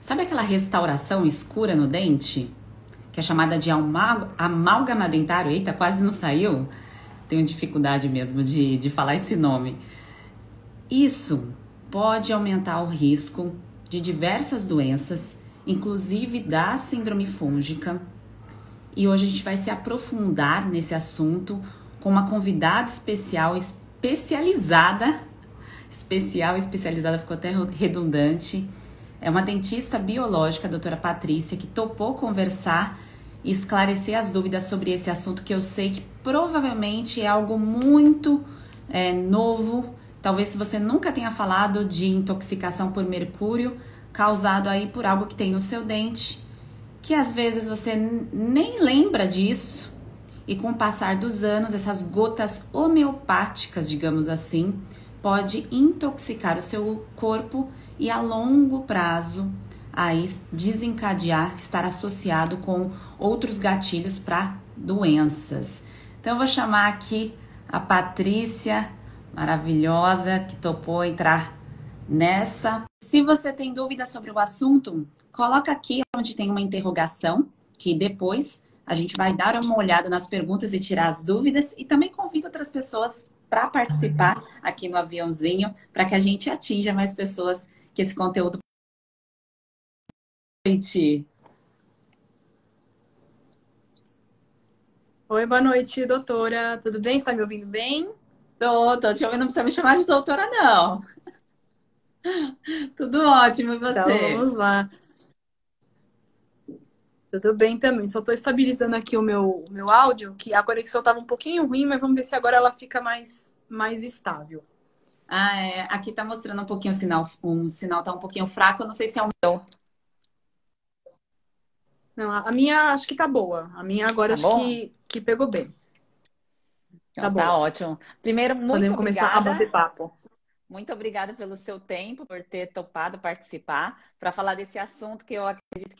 Sabe aquela restauração escura no dente? Que é chamada de amálgama dentário. Eita, quase não saiu. Tenho dificuldade mesmo de falar esse nome. Isso pode aumentar o risco de diversas doenças, inclusive da síndrome fúngica. E hoje a gente vai se aprofundar nesse assunto com uma convidada especializada, ficou até redundante. É uma dentista biológica, a doutora Patrícia, que topou conversar e esclarecer as dúvidas sobre esse assunto que eu sei que provavelmente é algo muito novo. Talvez se você nunca tenha falado de intoxicação por mercúrio, causado aí por algo que tem no seu dente, que às vezes você nem lembra disso. E com o passar dos anos, essas gotas homeopáticas, digamos assim, pode intoxicar o seu corpo e a longo prazo aí desencadear, estar associado com outros gatilhos para doenças. Então eu vou chamar aqui a Patrícia, maravilhosa, que topou entrar nessa. Se você tem dúvida sobre o assunto, coloca aqui onde tem uma interrogação, que depois a gente vai dar uma olhada nas perguntas e tirar as dúvidas, e também convido outras pessoas para participar aqui no aviãozinho, para que a gente atinja mais pessoas que esse conteúdo. Oi, boa noite, doutora. Tudo bem? Está me ouvindo bem? Tô te ouvindo, não precisa me chamar de doutora, não. Tudo ótimo, e Então, você? vamos lá. Tudo bem também. Só estou estabilizando aqui o meu áudio, que a conexão estava um pouquinho ruim, mas vamos ver se agora ela fica mais estável. Aqui tá mostrando um pouquinho o sinal tá um pouquinho fraco, eu não sei se é o meu. Não, a minha acho que tá boa. A minha agora Tá acho bom? que pegou bem. Tá Então tá boa. ótimo. Primeiro, muito Podemos começar a obrigada. bater papo. Muito obrigada pelo seu tempo, por ter topado participar para falar desse assunto que eu acredito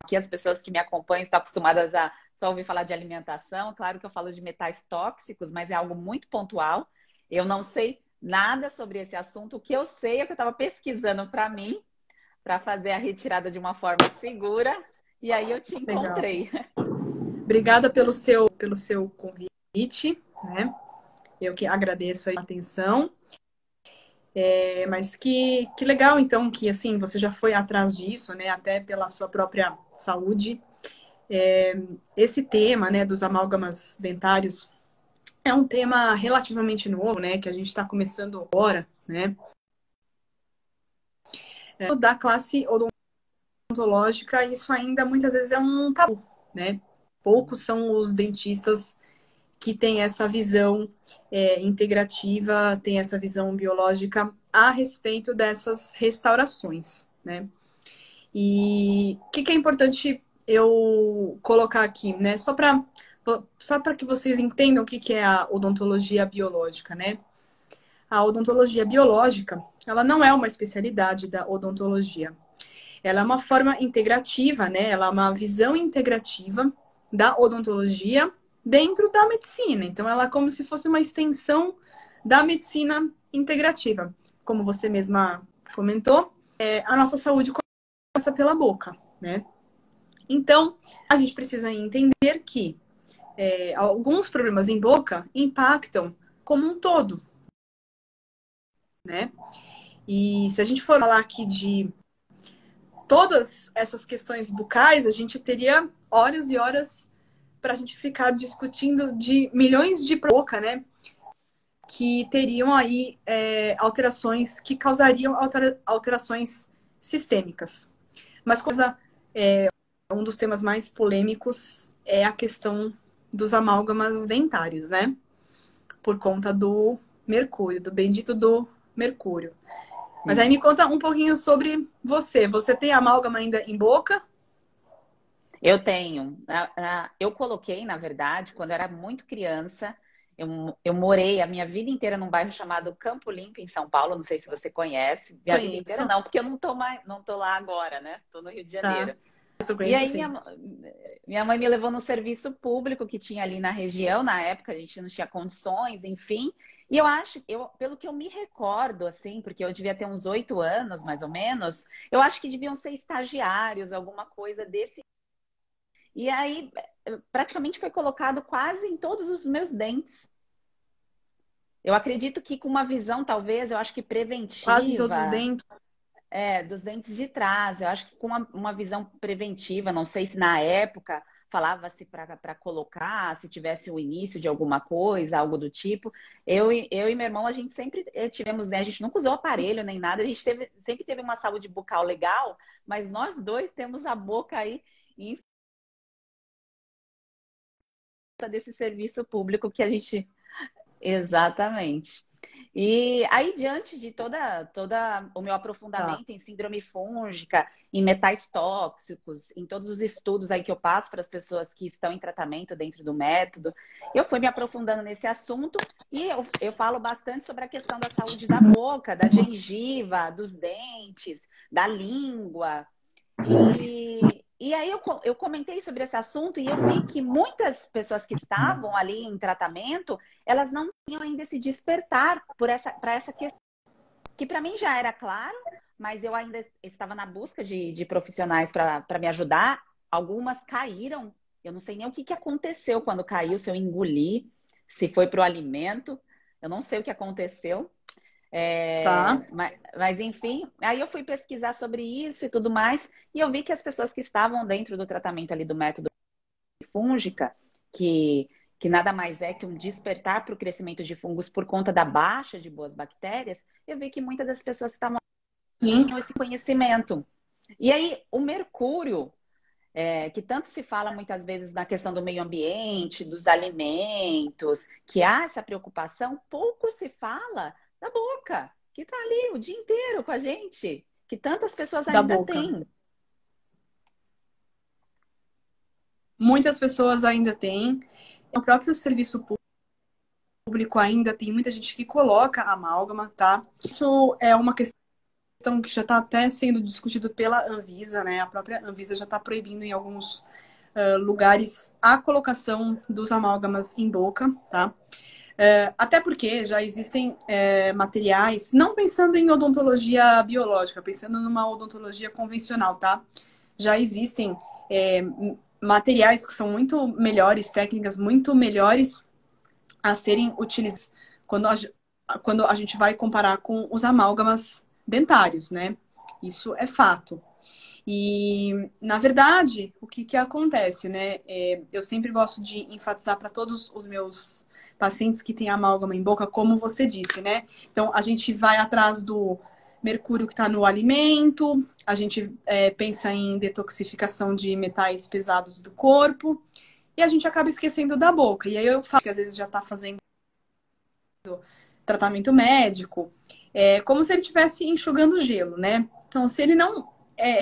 que as pessoas que me acompanham estão acostumadas a só ouvir falar de alimentação. Claro que eu falo de metais tóxicos, mas é algo muito pontual. Eu não sei nada sobre esse assunto. O que eu sei é que eu estava pesquisando para mim, para fazer a retirada de uma forma segura, e aí eu te Legal. encontrei. Obrigada pelo seu convite, né? Eu que agradeço a atenção. Mas que legal, então, que assim, você já foi atrás disso, né? Até pela sua própria saúde. Esse tema, né, dos amálgamas dentários é um tema relativamente novo, né? Que a gente está começando agora, né? Da classe odontológica, isso ainda muitas vezes é um tabu, né? Poucos são os dentistas que têm essa visão integrativa, têm essa visão biológica a respeito dessas restaurações, né? E o que é importante eu colocar aqui, né? Só para que vocês entendam o que é a odontologia biológica, né? A odontologia biológica, ela não é uma especialidade da odontologia. Ela é uma forma integrativa, né? Ela é uma visão integrativa da odontologia dentro da medicina. Então, ela é como se fosse uma extensão da medicina integrativa. Como você mesma comentou, a nossa saúde começa pela boca, né? Então, a gente precisa entender que alguns problemas em boca impactam como um todo, né? E se a gente for falar aqui de todas essas questões bucais, a gente teria horas e horas para a gente ficar discutindo de milhões de boca, né? Que teriam aí alterações, que causariam alterações sistêmicas. Mas um dos temas mais polêmicos é a questão dos amálgamas dentários, né? Por conta do mercúrio, do bendito do mercúrio. Mas aí me conta um pouquinho sobre você. Você tem amálgama ainda em boca? Eu tenho. Eu coloquei, na verdade, quando eu era muito criança, eu morei a minha vida inteira num bairro chamado Campo Limpo, em São Paulo. Não sei se você conhece. Minha vida inteira Conheço. não, porque eu não tô lá agora, né? Tô no Rio de Tá. Janeiro. Eu E conheço aí sim. minha mãe me levou no serviço público que tinha ali na região, na época a gente não tinha condições, enfim. E eu acho, pelo que eu me recordo, assim, porque eu devia ter uns 8 anos, mais ou menos, eu acho que deviam ser estagiários, alguma coisa desse. E aí praticamente foi colocado quase em todos os meus dentes. Eu acredito que com uma visão, talvez, eu acho que Quase em todos os preventiva, dentes. dos dentes de trás. Eu acho que com uma visão preventiva, não sei se na época falava-se para colocar, se tivesse o início de alguma coisa, algo do tipo. Eu e meu irmão, a gente sempre tivemos, né? A gente nunca usou aparelho nem nada, a gente sempre teve uma saúde bucal legal, mas nós dois temos a boca aí em falta desse serviço público que a gente. Exatamente. E aí, diante de toda o meu Tá. aprofundamento em síndrome fúngica, em metais tóxicos, em todos os estudos aí que eu passo para as pessoas que estão em tratamento dentro do método, eu fui me aprofundando nesse assunto e eu falo bastante sobre a questão da saúde da boca, da gengiva, dos dentes, da língua. E aí eu comentei sobre esse assunto e eu vi que muitas pessoas que estavam ali em tratamento, elas não tinham ainda esse despertar para essa questão, que para mim já era claro, mas eu ainda estava na busca de profissionais para me ajudar. Algumas caíram, eu não sei nem o que aconteceu quando caiu, se eu engoli, se foi para o alimento, eu não sei o que aconteceu. Tá. Mas, enfim, aí eu fui pesquisar sobre isso e tudo mais, e eu vi que as pessoas que estavam dentro do tratamento ali do método fúngica, que nada mais é que um despertar para o crescimento de fungos por conta da baixa de boas bactérias, eu vi que muitas das pessoas que estavam Sim. tinham esse conhecimento. E aí, o mercúrio, que tanto se fala muitas vezes na questão do meio ambiente, dos alimentos, que há essa preocupação, pouco se fala da boca, que está ali o dia inteiro com a gente, que tantas pessoas Da ainda boca. têm. Muitas pessoas ainda têm. O próprio serviço público ainda tem muita gente que coloca amálgama, tá? Isso é uma questão que já está até sendo discutido pela Anvisa, né? A própria Anvisa já está proibindo em alguns lugares a colocação dos amálgamas em boca, tá? Até porque já existem materiais, não pensando em odontologia biológica, pensando numa odontologia convencional, tá? Já existem materiais que são muito melhores, técnicas muito melhores a serem utilizadas quando a gente vai comparar com os amálgamas dentários, né? Isso é fato. E, na verdade, o que acontece, né? Eu sempre gosto de enfatizar para todos os meus pacientes que têm amálgama em boca, como você disse, né? Então, a gente vai atrás do mercúrio que está no alimento, a gente pensa em detoxificação de metais pesados do corpo, e a gente acaba esquecendo da boca. E aí eu falo que às vezes já está fazendo tratamento médico, como se ele estivesse enxugando gelo, né? Então, se ele não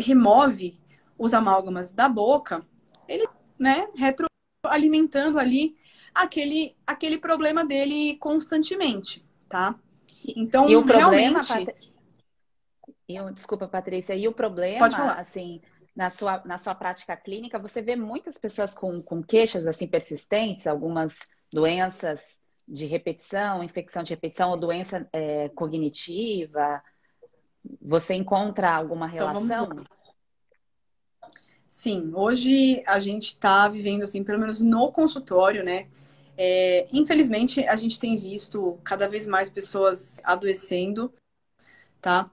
remove os amálgamas da boca, ele, né, retroalimentando ali aquele problema dele constantemente, tá? E Então, o problema, realmente, desculpa, Patrícia, e o pode problema, falar. assim, na sua prática clínica, você vê muitas pessoas com queixas, assim, persistentes, algumas doenças de repetição, infecção de repetição ou doença cognitiva. Você encontra alguma Então, vamos lá. relação? Sim, hoje a gente está vivendo, assim, pelo menos no consultório, né? Infelizmente, a gente tem visto cada vez mais pessoas adoecendo, tá?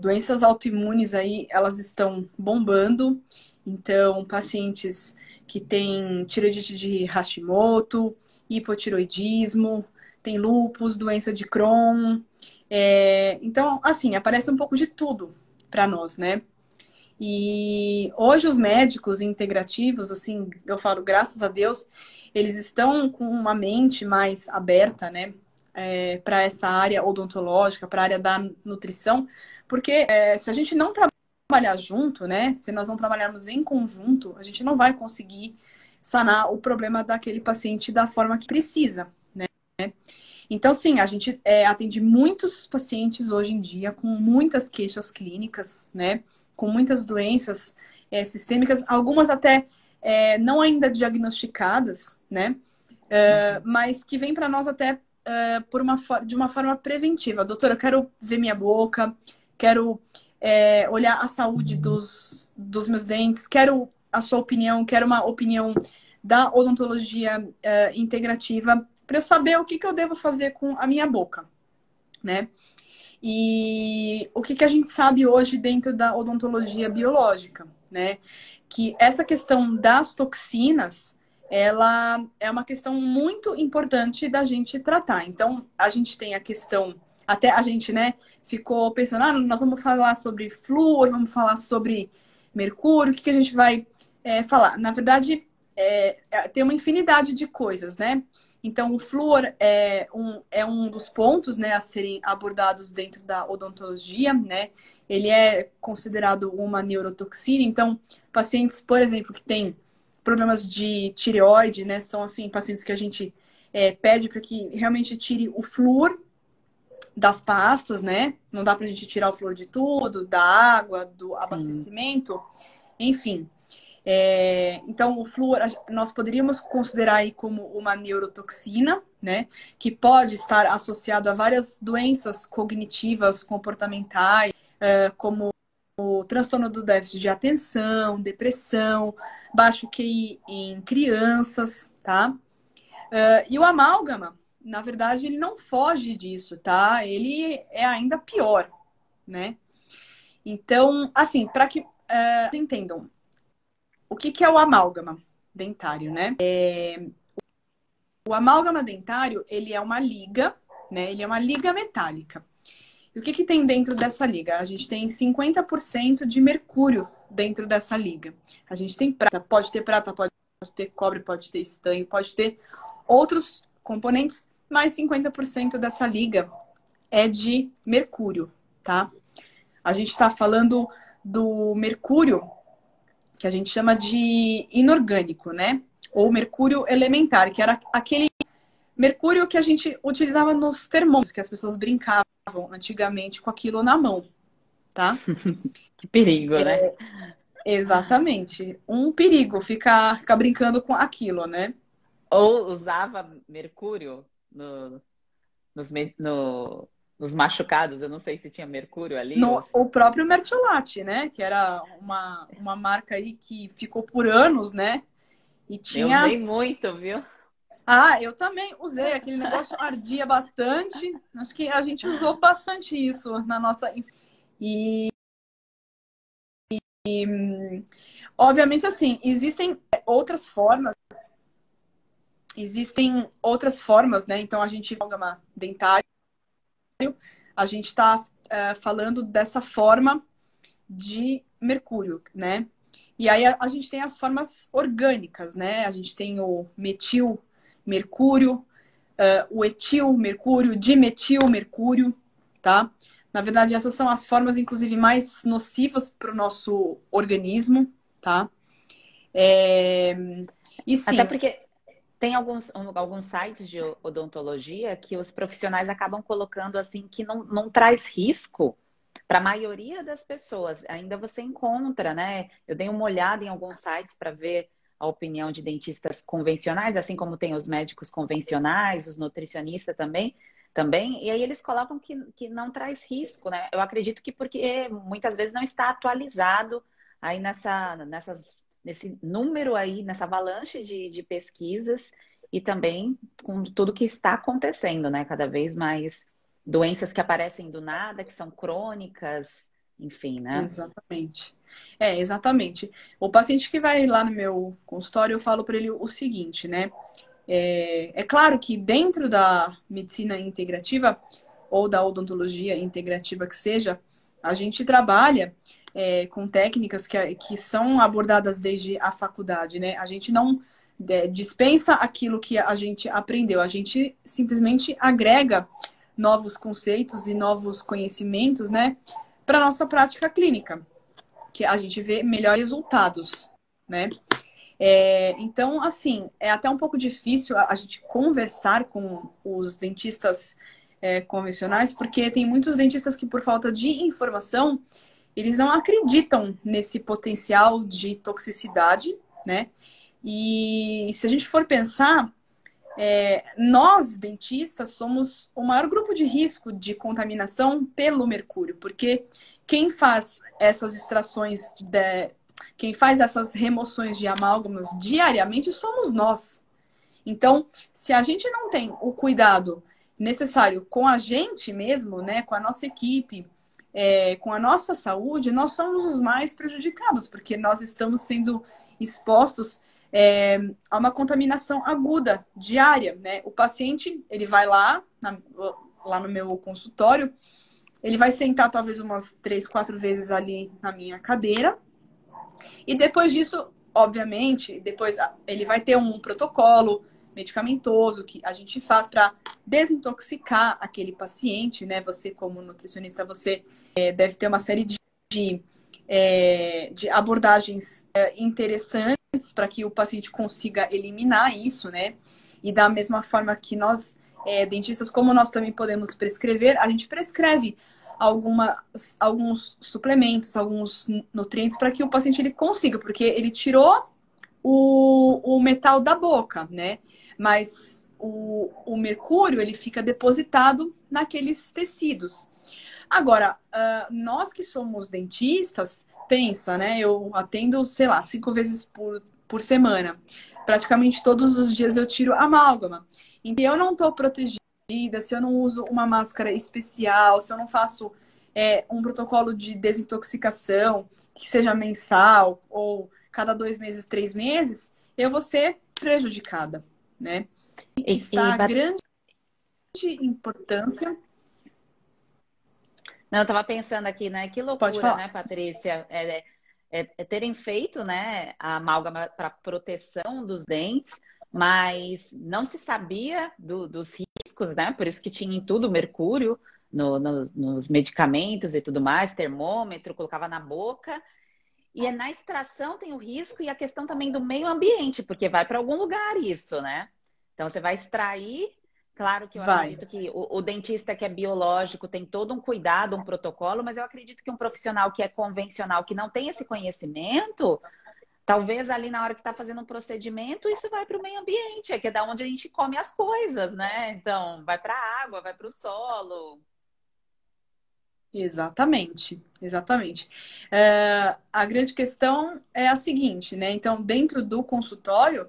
Doenças autoimunes aí, elas estão bombando. Então, pacientes que têm tireoidite de Hashimoto, hipotiroidismo, tem lúpus, doença de Crohn. Então, assim, aparece um pouco de tudo para nós, né? E hoje os médicos integrativos, assim, eu falo, graças a Deus, eles estão com uma mente mais aberta, né, para essa área odontológica, para a área da nutrição, porque se a gente não trabalhar junto, né, se nós não trabalharmos em conjunto, a gente não vai conseguir sanar o problema daquele paciente da forma que precisa, né? Então, sim, a gente atende muitos pacientes hoje em dia com muitas queixas clínicas, né? Com muitas doenças sistêmicas, algumas até não ainda diagnosticadas, né? Mas que vem para nós até de uma forma preventiva. Doutora, eu quero ver minha boca, quero olhar a saúde dos meus dentes, quero a sua opinião, quero uma opinião da odontologia integrativa, para eu saber o que eu devo fazer com a minha boca, né? E o que a gente sabe hoje dentro da odontologia biológica, né? Que essa questão das toxinas, ela é uma questão muito importante da gente tratar. Então, a gente tem a questão, até a gente, né, ficou pensando, nós vamos falar sobre flúor, vamos falar sobre mercúrio, o que a gente vai falar? Na verdade, tem uma infinidade de coisas, né? Então, o flúor é um dos pontos, né, a serem abordados dentro da odontologia, né? Ele é considerado uma neurotoxina. Então, pacientes, por exemplo, que têm problemas de tireoide, né? São, assim, pacientes que a gente pede para que realmente tire o flúor das pastas, né? Não dá para a gente tirar o flúor de tudo, da água, do abastecimento, enfim. Então, o flúor, nós poderíamos considerar aí como uma neurotoxina, né? Que pode estar associado a várias doenças cognitivas, comportamentais, como o transtorno do déficit de atenção, depressão, baixo QI em crianças, tá? E o amálgama, na verdade, ele não foge disso, tá? Ele é ainda pior, né? Então, assim, para que vocês entendam, o que é o amálgama dentário, né? O amálgama dentário, ele é uma liga, né? Ele é uma liga metálica. E o que tem dentro dessa liga? A gente tem 50% de mercúrio dentro dessa liga. A gente tem prata, pode ter cobre, pode ter estanho, pode ter outros componentes, mas 50% dessa liga é de mercúrio, tá? A gente está falando do mercúrio que a gente chama de inorgânico, né? Ou mercúrio elementar, que era aquele mercúrio que a gente utilizava nos termômetros, que as pessoas brincavam antigamente com aquilo na mão, tá? Que perigo, né? Exatamente. Um perigo ficar brincando com aquilo, né? Ou usava mercúrio nos machucados, eu não sei se tinha mercúrio ali. O próprio Mertiolate, né? Que era uma marca aí que ficou por anos, né? E Eu tinha... usei muito, viu? Eu também usei. Aquele negócio ardia bastante. Acho que a gente usou bastante isso na nossa... E obviamente, assim, existem outras formas. Existem outras formas, né? Então, a gente... Amálgama dentário. A gente está falando dessa forma de mercúrio, né? E aí a gente tem as formas orgânicas, né? A gente tem o metil mercúrio, o etil mercúrio, dimetil mercúrio, tá? Na verdade, essas são as formas, inclusive, mais nocivas para o nosso organismo, tá? E sim. Até porque tem alguns sites de odontologia que os profissionais acabam colocando assim que não traz risco para a maioria das pessoas. Ainda você encontra, né? Eu dei uma olhada em alguns sites para ver a opinião de dentistas convencionais, assim como tem os médicos convencionais, os nutricionistas também. E aí eles colocam que não traz risco, né? Eu acredito que porque muitas vezes não está atualizado aí nesse número aí, nessa avalanche de pesquisas e também com tudo que está acontecendo, né? Cada vez mais doenças que aparecem do nada, que são crônicas, enfim, né? Exatamente. Exatamente. O paciente que vai lá no meu consultório, eu falo para ele o seguinte, né? É claro que dentro da medicina integrativa ou da odontologia integrativa que seja, a gente trabalha com técnicas que são abordadas desde a faculdade, né? A gente não dispensa aquilo que a gente aprendeu, a gente simplesmente agrega novos conceitos e novos conhecimentos, né, para nossa prática clínica, que a gente vê melhores resultados, né? Então, assim, é até um pouco difícil a gente conversar com os dentistas convencionais, porque tem muitos dentistas que, por falta de informação, eles não acreditam nesse potencial de toxicidade, né? E se a gente for pensar, nós, dentistas, somos o maior grupo de risco de contaminação pelo mercúrio, porque quem faz essas extrações, quem faz essas remoções de amálgamas diariamente somos nós. Então, se a gente não tem o cuidado necessário com a gente mesmo, né, com a nossa equipe, com a nossa saúde, nós somos os mais prejudicados, porque nós estamos sendo expostos a uma contaminação aguda, diária, né? O paciente, ele vai lá no meu consultório, ele vai sentar talvez umas 3, 4 vezes ali na minha cadeira, e depois disso, obviamente, depois ele vai ter um protocolo medicamentoso que a gente faz para desintoxicar aquele paciente, né? Você, como nutricionista, você deve ter uma série de abordagens interessantes para que o paciente consiga eliminar isso, né? E da mesma forma que nós, dentistas, como nós também podemos prescrever, a gente prescreve alguns suplementos, alguns nutrientes para que o paciente ele consiga, porque ele tirou o metal da boca, né? Mas o mercúrio ele fica depositado naqueles tecidos. Agora, nós que somos dentistas, pensa, né? Eu atendo, sei lá, 5 vezes por semana. Praticamente todos os dias eu tiro amálgama. Então, eu não estou protegida, se eu não uso uma máscara especial, se eu não faço um protocolo de desintoxicação, que seja mensal, ou cada 2 meses, 3 meses, eu vou ser prejudicada, né? Está a grande importância. Não, eu tava pensando aqui, né? Que Pode loucura, falar. né, Patrícia? Terem feito, né, a amálgama para proteção dos dentes, mas não se sabia dos riscos, né? Por isso que tinha em tudo mercúrio nos medicamentos e tudo mais, termômetro, colocava na boca. E na extração tem o risco e a questão também do meio ambiente, porque vai para algum lugar isso, né? Então você vai extrair. Claro que eu Vai. acredito que o dentista que é biológico tem todo um cuidado, um protocolo, mas eu acredito que um profissional que é convencional, que não tem esse conhecimento, talvez ali na hora que está fazendo um procedimento, isso vai para o meio ambiente, que é da onde a gente come as coisas, né? Então, vai para a água, vai para o solo. Exatamente, exatamente. A grande questão é a seguinte, né? Então, dentro do consultório,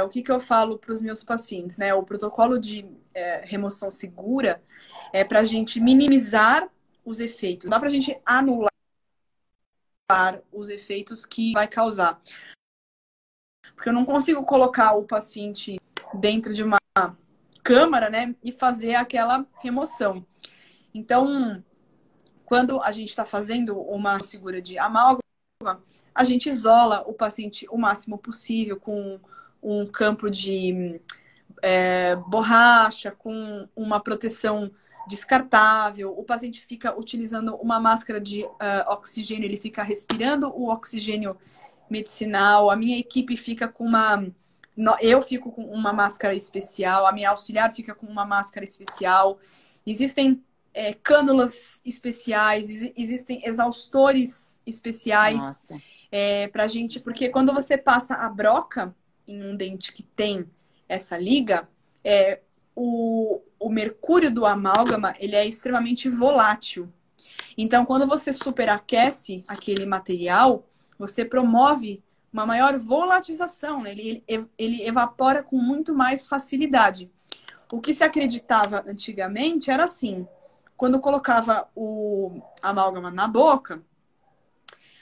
o que eu falo para os meus pacientes, né? O protocolo de remoção segura é para a gente minimizar os efeitos, não para a gente anular os efeitos que vai causar. Porque eu não consigo colocar o paciente dentro de uma câmara, né? E fazer aquela remoção. Então, quando a gente está fazendo uma segura de amálgama, a gente isola o paciente o máximo possível com um campo de borracha, com uma proteção descartável. O paciente fica utilizando uma máscara de oxigênio, ele fica respirando o oxigênio medicinal. A minha equipe fica com eu fico com uma máscara especial, a minha auxiliar fica com uma máscara especial. Existem cânulas especiais, existem exaustores especiais pra gente, porque quando você passa a broca em um dente que tem essa liga, o mercúrio do amálgama ele é extremamente volátil. Então, quando você superaquece aquele material, você promove uma maior volatização, né? Ele evapora com muito mais facilidade. O que se acreditava antigamente era assim, quando colocava o amálgama na boca,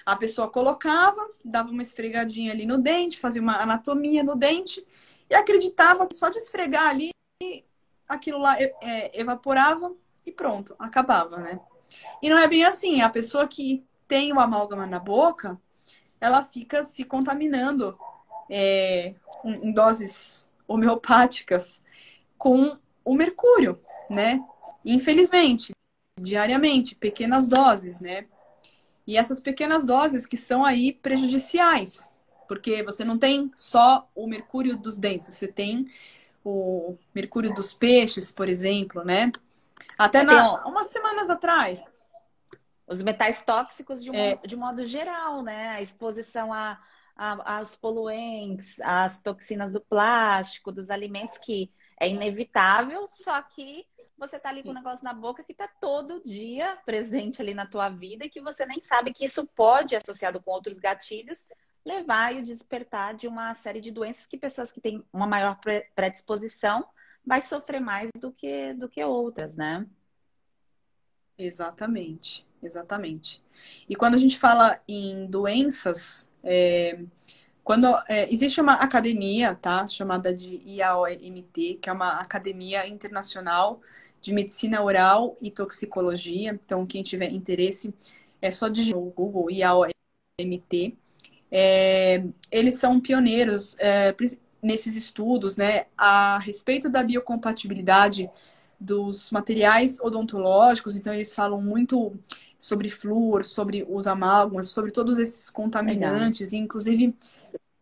a pessoa colocava, dava uma esfregadinha ali no dente, fazia uma anatomia no dente e acreditava que só de esfregar ali, aquilo lá evaporava e pronto, acabava, né? E não é bem assim. A pessoa que tem o amálgama na boca, ela fica se contaminando em doses homeopáticas com o mercúrio, né? Infelizmente, diariamente, pequenas doses, né? E essas pequenas doses que são aí prejudiciais, porque você não tem só o mercúrio dos dentes, você tem o mercúrio dos peixes, por exemplo, né? Até umas semanas atrás. Os metais tóxicos de modo geral, né? A exposição aos poluentes, às toxinas do plástico, dos alimentos, que é inevitável, só que você tá ali com um negócio na boca que tá todo dia presente ali na tua vida e que você nem sabe que isso pode, associado com outros gatilhos, levar e o despertar de uma série de doenças que pessoas que têm uma maior predisposição vai sofrer mais do que outras, né? Exatamente, exatamente. E quando a gente fala em doenças, existe uma academia, tá, chamada de IAOMT, que é uma academia internacional de medicina oral e toxicologia. Então, quem tiver interesse, é só digitar no Google IAOMT. Eles são pioneiros nesses estudos, né, a respeito da biocompatibilidade dos materiais odontológicos. Então, eles falam muito sobre flúor, sobre os amálgamas, sobre todos esses Legal. contaminantes, e, inclusive,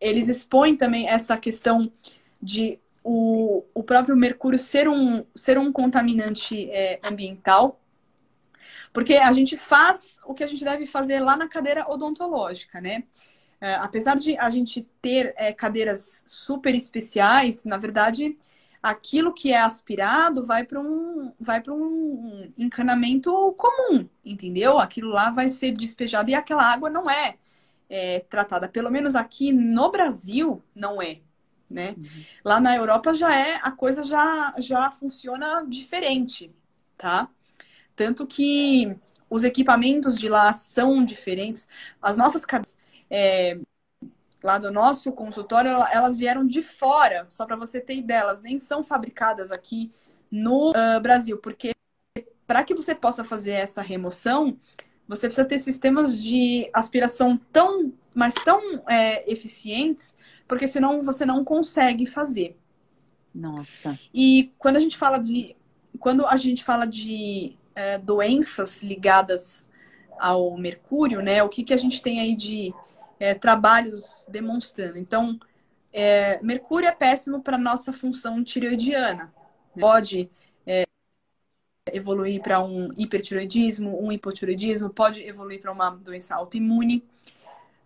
eles expõem também essa questão de o próprio mercúrio ser um contaminante ambiental, porque a gente faz o que a gente deve fazer lá na cadeira odontológica, né? Apesar de a gente ter cadeiras super especiais, na verdade, aquilo que é aspirado vai para um encanamento comum, entendeu? Aquilo lá vai ser despejado e aquela água não é tratada. Pelo menos aqui no Brasil, não é, né? Lá na Europa a coisa já funciona diferente, tá? Tanto que os equipamentos de lá são diferentes. As nossas cadeiras lá do nosso consultório, elas vieram de fora, só para você ter ideia, elas nem são fabricadas aqui no Brasil, porque para que você possa fazer essa remoção, você precisa ter sistemas de aspiração mas tão eficientes, porque senão você não consegue fazer. Nossa. E quando a gente fala de doenças ligadas ao mercúrio, né? O que a gente tem aí de trabalhos demonstrando? Então, mercúrio é péssimo para nossa função tireoidiana. Pode evoluir para um hipertireoidismo, um hipotireoidismo, pode evoluir para uma doença autoimune.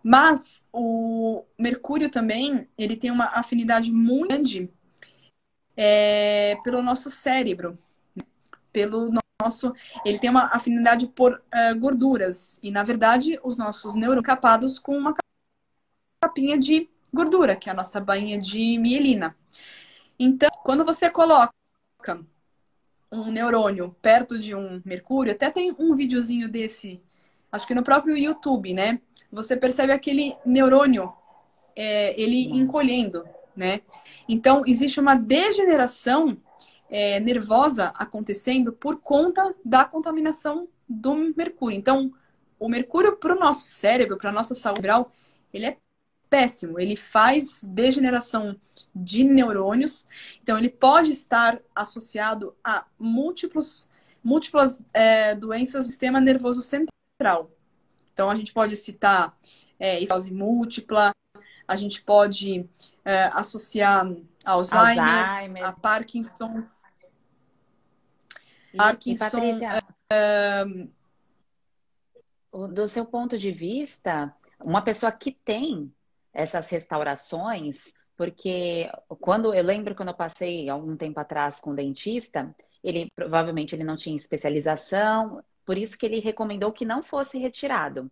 Mas o mercúrio também, ele tem uma afinidade muito grande pelo nosso cérebro, pelo nosso, ele tem uma afinidade por gorduras. E, na verdade, os nossos neurônios são capados com uma capinha de gordura, que é a nossa bainha de mielina. Então, quando você coloca um neurônio perto de um mercúrio, até tem um videozinho desse, acho que no próprio YouTube, né? Você percebe aquele neurônio, ele encolhendo, né? Então, existe uma degeneração nervosa acontecendo por conta da contaminação do mercúrio. Então, o mercúrio para o nosso cérebro, para a nossa saúde cerebral, ele é péssimo. Ele faz degeneração de neurônios. Então, ele pode estar associado a múltiplas doenças do sistema nervoso central. Então, a gente pode citar esclerose múltipla, a gente pode associar Alzheimer, a Parkinson. E Patrícia, do seu ponto de vista, uma pessoa que tem essas restaurações, porque eu lembro quando eu passei algum tempo atrás com um dentista, ele provavelmente ele não tinha especialização, por isso que ele recomendou que não fosse retirado.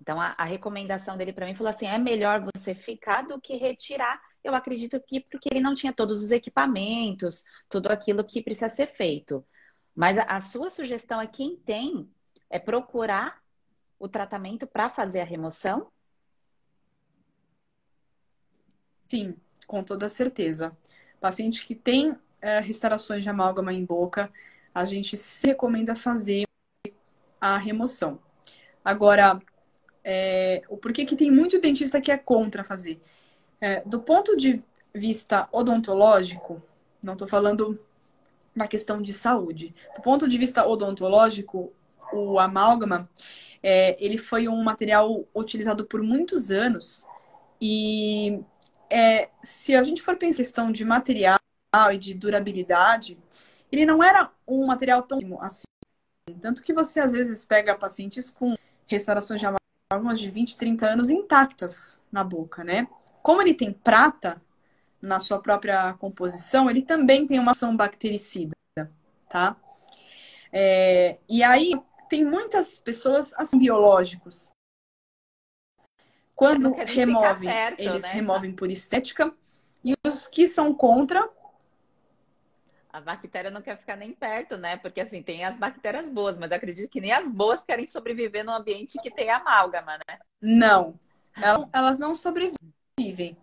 Então a recomendação dele para mim falou assim: é melhor você ficar do que retirar. Eu acredito que porque ele não tinha todos os equipamentos, tudo aquilo que precisa ser feito. Mas a sua sugestão é quem tem é procurar o tratamento para fazer a remoção? Sim, com toda certeza. Paciente que tem restaurações de amálgama em boca, a gente se recomenda fazer a remoção. Agora, o porquê que tem muito dentista que é contra fazer? Do ponto de vista odontológico, não estou falando na questão de saúde. Do ponto de vista odontológico, o amálgama, ele foi um material utilizado por muitos anos e se a gente for pensar em questão de material e de durabilidade, ele não era um material tão assim. Tanto que você, às vezes, pega pacientes com restaurações de amálgamas de 20, 30 anos intactas na boca, né? Como ele tem prata na sua própria composição, ele também tem uma ação bactericida, tá? E aí, tem muitas pessoas, assim, biológicos. Quando Não quer nem ficar removem, perto, eles né? removem por estética. E os que são contra, A bactéria não quer ficar nem perto, né? Porque assim, tem as bactérias boas, mas eu acredito que nem as boas querem sobreviver num ambiente que tem amálgama, né? não. Elas não sobrevivem.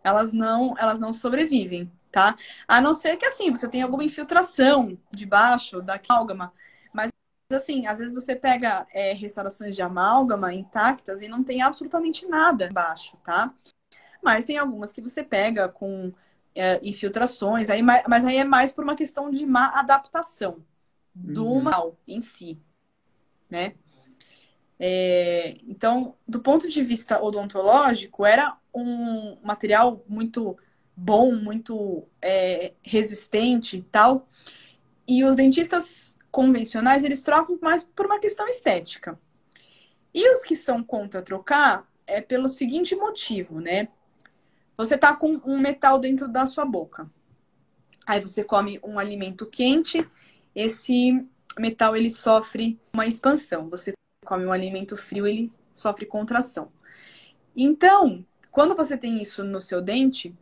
Elas não sobrevivem, tá? A não ser que, assim, você tenha alguma infiltração debaixo da amálgama. Mas, assim, às vezes você pega restaurações de amálgama intactas e não tem absolutamente nada embaixo, tá? Mas tem algumas que você pega com infiltrações, mas aí é mais por uma questão de má adaptação do Uhum. mal em si, né? Então, do ponto de vista odontológico, era um material muito bom, muito resistente e tal. E os dentistas convencionais, eles trocam mais por uma questão estética. E os que são contra trocar é pelo seguinte motivo, né? Você tá com um metal dentro da sua boca. Aí você come um alimento quente, esse metal ele sofre uma expansão. Você come um alimento frio, ele sofre contração. Então, quando você tem isso no seu dente,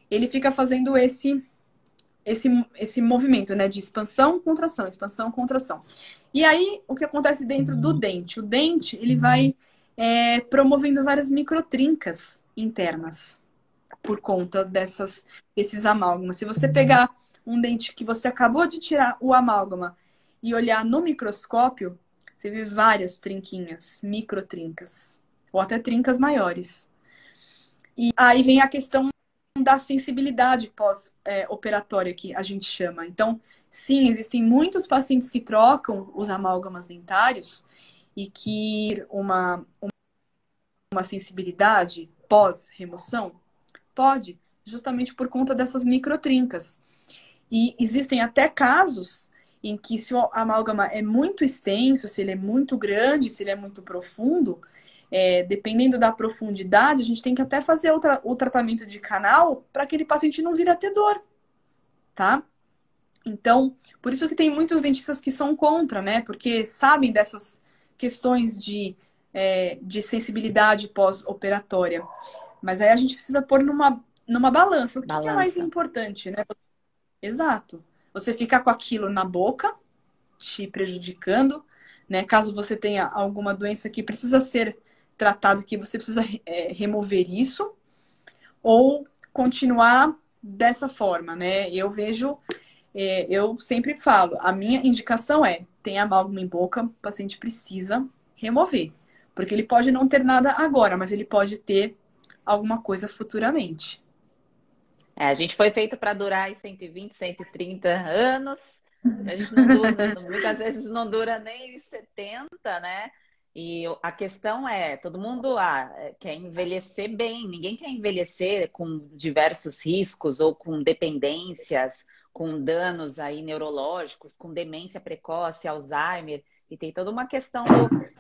ele fica fazendo esse movimento, né, de expansão, contração. E aí, o que acontece dentro do dente? O dente, ele vai promovendo várias microtrincas internas por conta desses amálgamas. Se você pegar um dente que você acabou de tirar o amálgama e olhar no microscópio, você vê várias trinquinhas, microtrincas, ou até trincas maiores. E aí vem a questão da sensibilidade pós-operatória, que a gente chama. Então, sim, existem muitos pacientes que trocam os amálgamas dentários e que uma sensibilidade pós-remoção pode, justamente por conta dessas microtrincas. E existem até casos em que, se o amálgama é muito extenso, se ele é muito grande, se ele é muito profundo, dependendo da profundidade, a gente tem que até fazer o tratamento de canal para aquele paciente não vir a ter dor, tá? Então, por isso que tem muitos dentistas que são contra, né? Porque sabem dessas questões de sensibilidade pós-operatória. Mas aí a gente precisa pôr numa balança. O que é mais Balança. importante, né? Exato. Você ficar com aquilo na boca, te prejudicando, né? Caso você tenha alguma doença que precisa ser tratado, que você precisa remover isso, ou continuar dessa forma, né? Eu sempre falo, a minha indicação tem amálgama em boca, o paciente precisa remover. Porque ele pode não ter nada agora, mas ele pode ter alguma coisa futuramente. A gente foi feito para durar aí 120, 130 anos. A gente não dura, muitas vezes não dura nem 70, né? E a questão todo mundo quer envelhecer bem, ninguém quer envelhecer com diversos riscos ou com dependências, com danos aí neurológicos, com demência precoce, Alzheimer, e tem toda uma questão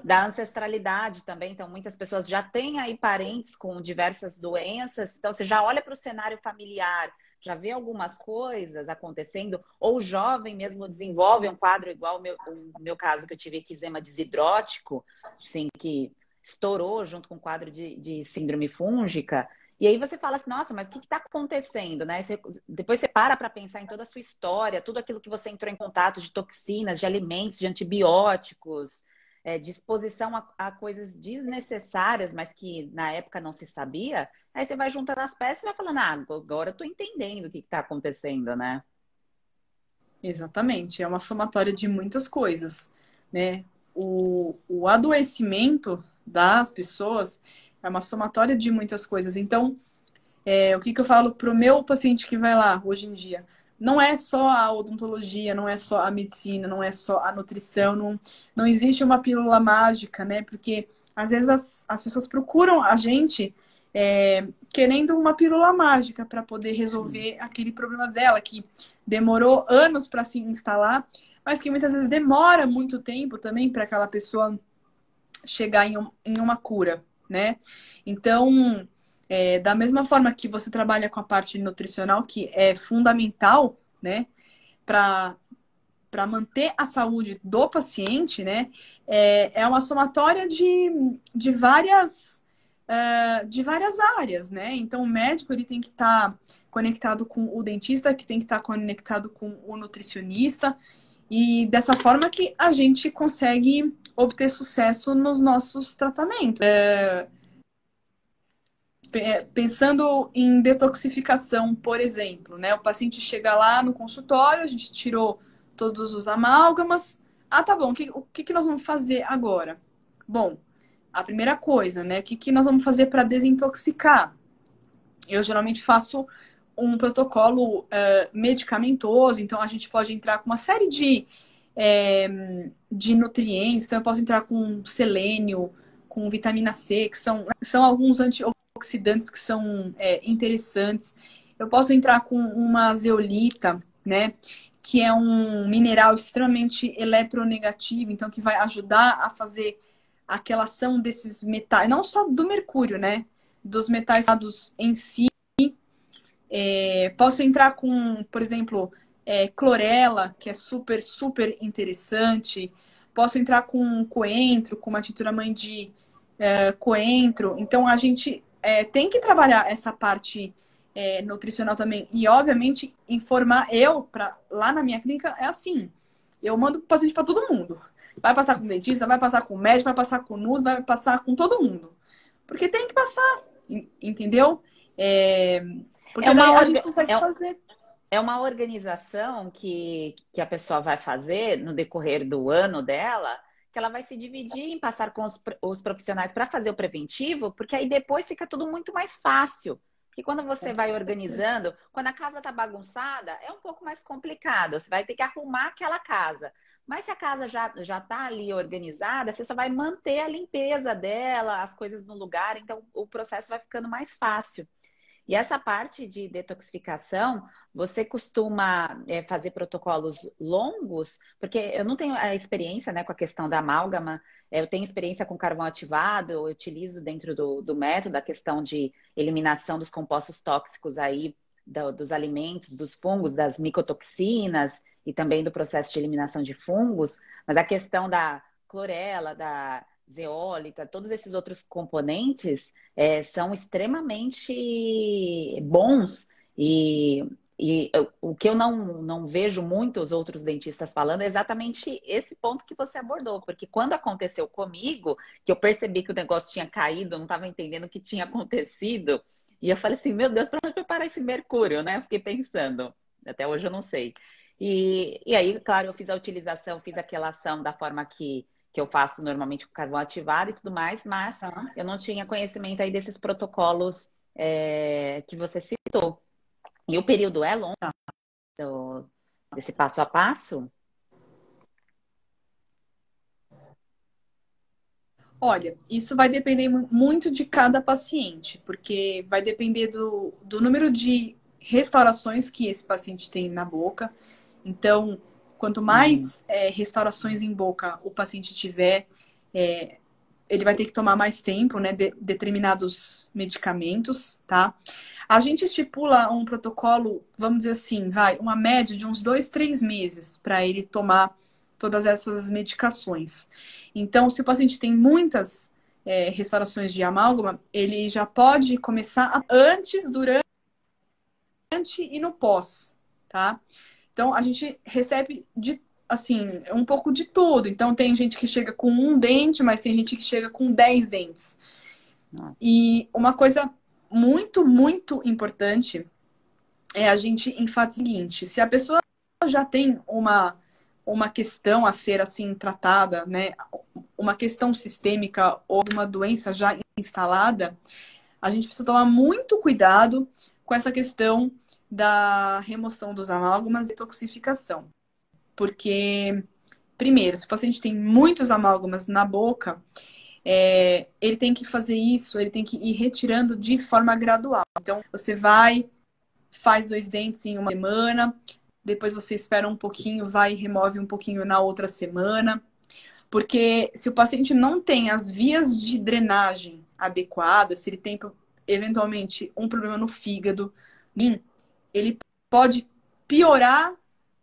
da ancestralidade também. Então, muitas pessoas já têm aí parentes com diversas doenças, então você já olha para o cenário familiar, já vê algumas coisas acontecendo, ou o jovem mesmo desenvolve um quadro igual o meu caso, que eu tive eczema desidrótico, assim, que estourou junto com o quadro de síndrome fúngica. E aí você fala assim, nossa, mas o que está acontecendo, né? Depois você para pensar em toda a sua história, tudo aquilo que você entrou em contato de toxinas, de alimentos, de antibióticos, de exposição a coisas desnecessárias, mas que na época não se sabia. Aí você vai juntando as peças e vai falando, agora eu tô entendendo o que está acontecendo, né? Exatamente, é uma somatória de muitas coisas, né? O adoecimento das pessoas é uma somatória de muitas coisas. Então, o que eu falo pro meu paciente que vai lá hoje em dia? Não é só a odontologia, não é só a medicina, não é só a nutrição, não existe uma pílula mágica, né? Porque às vezes as pessoas procuram a gente querendo uma pílula mágica para poder resolver aquele problema dela, que demorou anos para se instalar, mas que muitas vezes demora muito tempo também para aquela pessoa chegar em uma cura, né? Então, da mesma forma que você trabalha com a parte nutricional, que é fundamental, né, para manter a saúde do paciente, né, é uma somatória de várias áreas, né? Então, o médico ele tem que estar conectado com o dentista, que tem que estar conectado com o nutricionista, e dessa forma que a gente consegue obter sucesso nos nossos tratamentos. Pensando em detoxificação, por exemplo, né? O paciente chega lá no consultório, a gente tirou todos os amálgamas. Ah, tá bom, o que nós vamos fazer agora? Bom, a primeira coisa, né? O que nós vamos fazer para desintoxicar? Eu geralmente faço um protocolo medicamentoso, então a gente pode entrar com uma série de nutrientes, então eu posso entrar com selênio, com vitamina C, que são alguns antioxidantes que são interessantes. Eu posso entrar com uma zeolita, né? Que é um mineral extremamente eletronegativo, então que vai ajudar a fazer aquela ação desses metais, não só do mercúrio, né? Dos metais em si. Posso entrar com, por exemplo, clorela, que é super, super interessante. Posso entrar com coentro, com uma tintura mãe de coentro. Então, a gente tem que trabalhar essa parte nutricional também. E, obviamente, informar lá na minha clínica é assim. Eu mando paciente para todo mundo. Vai passar com dentista, vai passar com médico, vai passar com nus, vai passar com todo mundo. Porque tem que passar, entendeu? Porque daí a gente consegue fazer. É uma organização que a pessoa vai fazer no decorrer do ano dela, que ela vai se dividir em passar com os profissionais para fazer o preventivo, porque aí depois fica tudo muito mais fácil. Porque quando você vai organizando, quando a casa está bagunçada, é um pouco mais complicado. Você vai ter que arrumar aquela casa. Mas se a casa já está ali organizada, você só vai manter a limpeza dela, as coisas no lugar, então o processo vai ficando mais fácil. E essa parte de detoxificação, você costuma fazer protocolos longos? Porque eu não tenho a experiência, né, com a questão da amálgama, eu tenho experiência com carvão ativado, eu utilizo dentro do método a questão de eliminação dos compostos tóxicos aí, dos alimentos, dos fungos, das micotoxinas e também do processo de eliminação de fungos, mas a questão da clorela, da zeólita, todos esses outros componentes são extremamente bons e o que eu não vejo muitos outros dentistas falando é exatamente esse ponto que você abordou, porque quando aconteceu comigo, que eu percebi que o negócio tinha caído, eu não estava entendendo o que tinha acontecido, e eu falei assim, meu Deus, para onde foi parar esse mercúrio, né? Eu fiquei pensando, até hoje eu não sei. E aí, claro, eu fiz a utilização, fiz a quelação da forma que eu faço normalmente com carvão ativado e tudo mais, mas eu não tinha conhecimento aí desses protocolos que você citou. E o período é longo desse passo a passo? Olha, isso vai depender muito de cada paciente, porque vai depender do número de restaurações que esse paciente tem na boca. Então, quanto mais restaurações em boca o paciente tiver, ele vai ter que tomar mais tempo, né? Determinados medicamentos, tá? A gente estipula um protocolo, vamos dizer assim, uma média de uns 2, 3 meses para ele tomar todas essas medicações. Então, se o paciente tem muitas restaurações de amálgama, ele já pode começar antes, durante e no pós, tá? Então, a gente recebe assim, um pouco de tudo. Então, tem gente que chega com um dente, mas tem gente que chega com 10 dentes. E uma coisa muito, muito importante é a gente enfatizar o seguinte: se a pessoa já tem uma questão a ser assim tratada, né, uma questão sistêmica ou uma doença já instalada, a gente precisa tomar muito cuidado com essa questão da remoção dos amálgamas e detoxificação. Porque, primeiro, se o paciente tem muitos amálgamas na boca, ele tem que fazer isso, ele tem que ir retirando de forma gradual. Então, você faz 2 dentes em uma semana, depois você espera um pouquinho, vai e remove um pouquinho na outra semana. Porque se o paciente não tem as vias de drenagem adequadas, se ele tem eventualmente um problema no fígado, ele pode piorar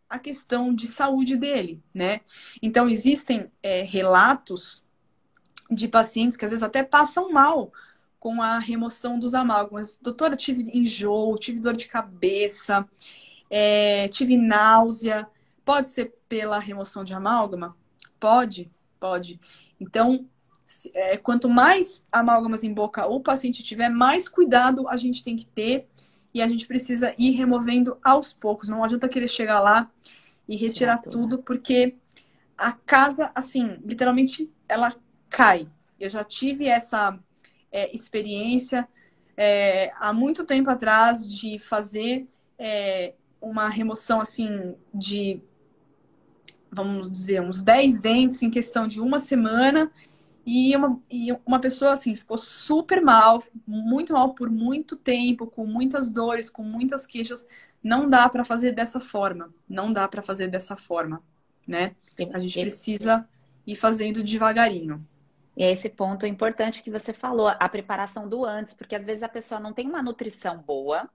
a questão de saúde dele, né? Então, existem relatos de pacientes que às vezes até passam mal com a remoção dos amálgamas. Doutora, tive enjoo, tive dor de cabeça, tive náusea. Pode ser pela remoção de amálgama? Pode, pode. Então, quanto mais amálgamas em boca o paciente tiver, mais cuidado a gente tem que ter e a gente precisa ir removendo aos poucos. Não adianta querer chegar lá e retirar tudo, porque a casa, assim, literalmente, ela cai. Eu já tive essa experiência há muito tempo atrás de fazer uma remoção, assim, de, vamos dizer, uns 10 dentes em questão de uma semana. E uma pessoa, assim, ficou super mal, muito mal por muito tempo, com muitas dores, com muitas queixas. Não dá para fazer dessa forma. Não dá para fazer dessa forma, né? A gente precisa ir fazendo devagarinho. E é esse ponto importante que você falou, a preparação do antes, porque às vezes a pessoa não tem uma nutrição boa,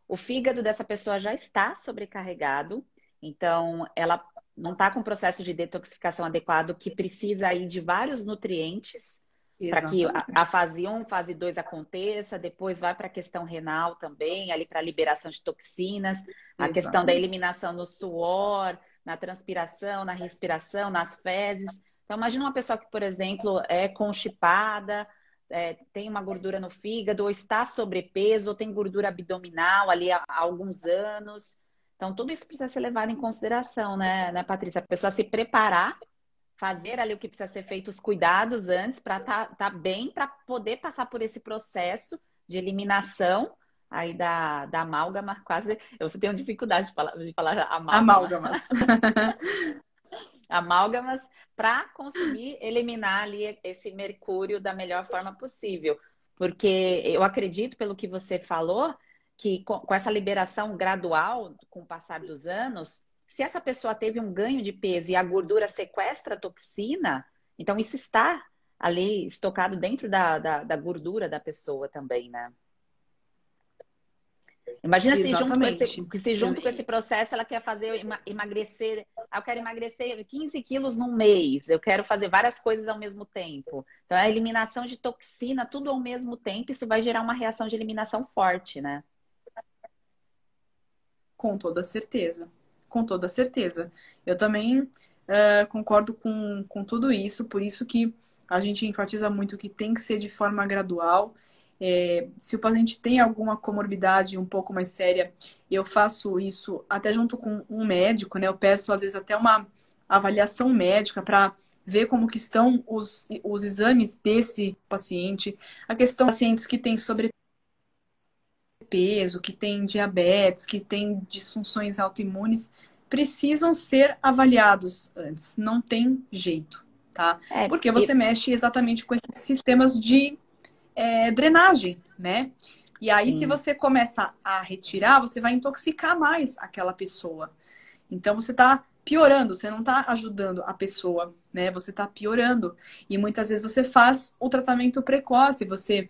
o fígado dessa pessoa já está sobrecarregado, então ela não está com o processo de detoxificação adequado, que precisa aí de vários nutrientes para que a fase 1, fase 2 aconteça, depois vai para a questão renal também, ali para a liberação de toxinas, a questão da eliminação no suor, na transpiração, na respiração, nas fezes. Então, imagina uma pessoa que, por exemplo, é constipada, tem uma gordura no fígado, ou está sobrepeso, ou tem gordura abdominal ali há alguns anos. Então, tudo isso precisa ser levado em consideração, né, Patrícia? A pessoa se preparar, fazer ali o que precisa ser feito, os cuidados antes, para tá bem, para poder passar por esse processo de eliminação aí da amálgama, quase. Eu tenho dificuldade de falar amálgama. Amálgamas, para conseguir eliminar ali esse mercúrio da melhor forma possível. Porque eu acredito, pelo que você falou, que com essa liberação gradual, com o passar dos anos, se essa pessoa teve um ganho de peso e a gordura sequestra a toxina, então isso está ali estocado dentro da gordura da pessoa também, né? Imagina se junto com esse processo ela quer fazer emagrecer. Eu quero emagrecer 15 quilos num mês. Eu quero fazer várias coisas ao mesmo tempo. Então, a eliminação de toxina, tudo ao mesmo tempo, isso vai gerar uma reação de eliminação forte, né? Com toda certeza. Com toda certeza. Eu também concordo com tudo isso. Por isso que a gente enfatiza muito que tem que ser de forma gradual. Se o paciente tem alguma comorbidade um pouco mais séria, eu faço isso até junto com um médico, né? Eu peço, às vezes, até uma avaliação médica para ver como que estão os exames desse paciente. A questão de pacientes que têm sobrepeso, que têm diabetes, que têm disfunções autoimunes, precisam ser avaliados antes. Não tem jeito, tá? Porque você mexe exatamente com esses sistemas de drenagem, né? E aí, se você começa a retirar, você vai intoxicar mais aquela pessoa. Então, você tá piorando, você não tá ajudando a pessoa, né? Você tá piorando. E muitas vezes você faz o tratamento precoce, você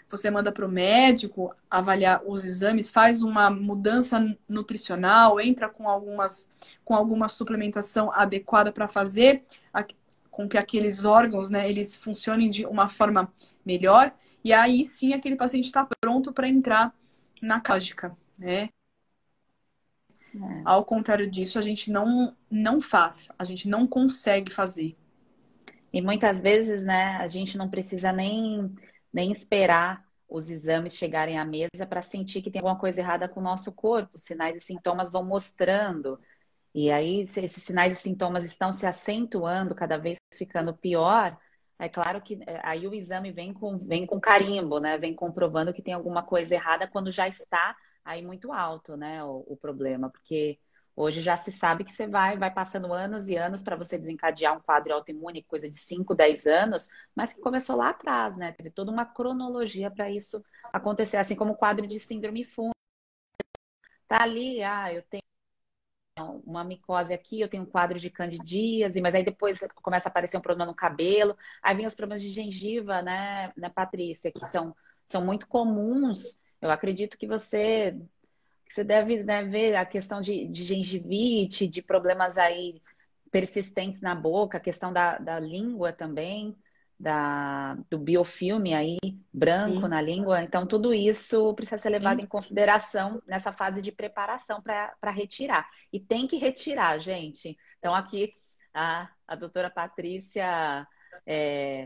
você manda para o médico avaliar os exames, faz uma mudança nutricional, entra com alguma suplementação adequada para fazer com que aqueles órgãos, né, eles funcionem de uma forma melhor, e aí sim aquele paciente está pronto para entrar na clínica, né? Ao contrário disso, a gente não faz, a gente não consegue fazer. E muitas vezes, né, a gente não precisa nem esperar os exames chegarem à mesa para sentir que tem alguma coisa errada com o nosso corpo. Os sinais e sintomas vão mostrando. E aí, se esses sinais e sintomas estão se acentuando, cada vez ficando pior, é claro que aí o exame vem com carimbo, né? Vem comprovando que tem alguma coisa errada quando já está aí muito alto, né? O problema. Porque hoje já se sabe que você vai passando anos e anos para você desencadear um quadro autoimune, coisa de 5, 10 anos, mas que começou lá atrás, né? Teve toda uma cronologia para isso acontecer, assim como o quadro de síndrome fúngica. Tá ali, eu tenho uma micose aqui, eu tenho um quadro de candidíase, mas aí depois começa a aparecer um problema no cabelo. Aí vem os problemas de gengiva, né, Patrícia, que são muito comuns. Eu acredito que você deve, né, ver a questão de gengivite, de problemas aí persistentes na boca, a questão da língua também, do biofilme aí branco Sim, na língua. Então, tudo isso precisa ser levado sim. em consideração nessa fase de preparação para retirar. E tem que retirar, gente. Então, aqui a doutora Patrícia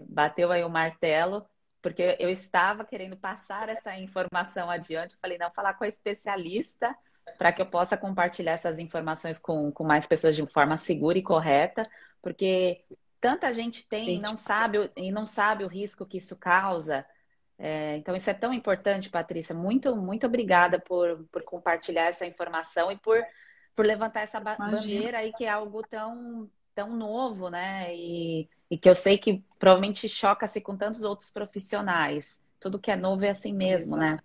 bateu aí o martelo, porque eu estava querendo passar essa informação adiante. Falei, não, falar com a especialista para que eu possa compartilhar essas informações com mais pessoas de forma segura e correta, porque tanta gente tem Gente, e não sabe o risco que isso causa. Então, isso é tão importante, Patrícia. Muito, muito obrigada por compartilhar essa informação e por levantar essa imagina. bandeira aí, que é algo tão novo, né? E que eu sei que provavelmente choca-se com tantos outros profissionais. Tudo que é novo é assim mesmo, né? Exato,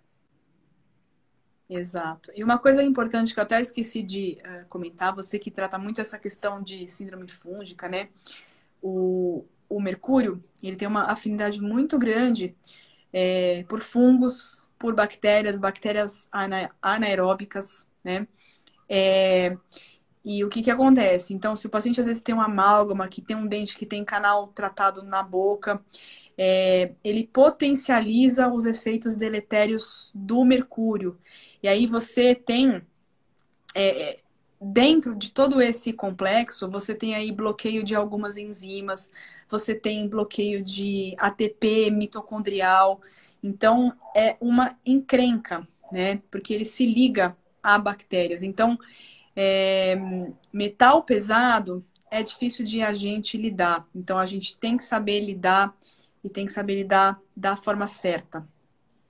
exato. E uma coisa importante que eu até esqueci de comentar, você que trata muito essa questão de síndrome fúngica, né? O mercúrio, ele tem uma afinidade muito grande por fungos, por bactérias, bactérias anaeróbicas, né? É, e o que que acontece? Então, se o paciente às vezes tem uma amálgama, que tem um dente que tem canal tratado na boca, ele potencializa os efeitos deletérios do mercúrio. E aí você tem, dentro de todo esse complexo, você tem aí bloqueio de algumas enzimas, você tem bloqueio de ATP mitocondrial. Então, é uma encrenca, né? Porque ele se liga a bactérias. Então, é, metal pesado é difícil de a gente lidar. Então a gente tem que saber lidar e tem que saber lidar da forma certa,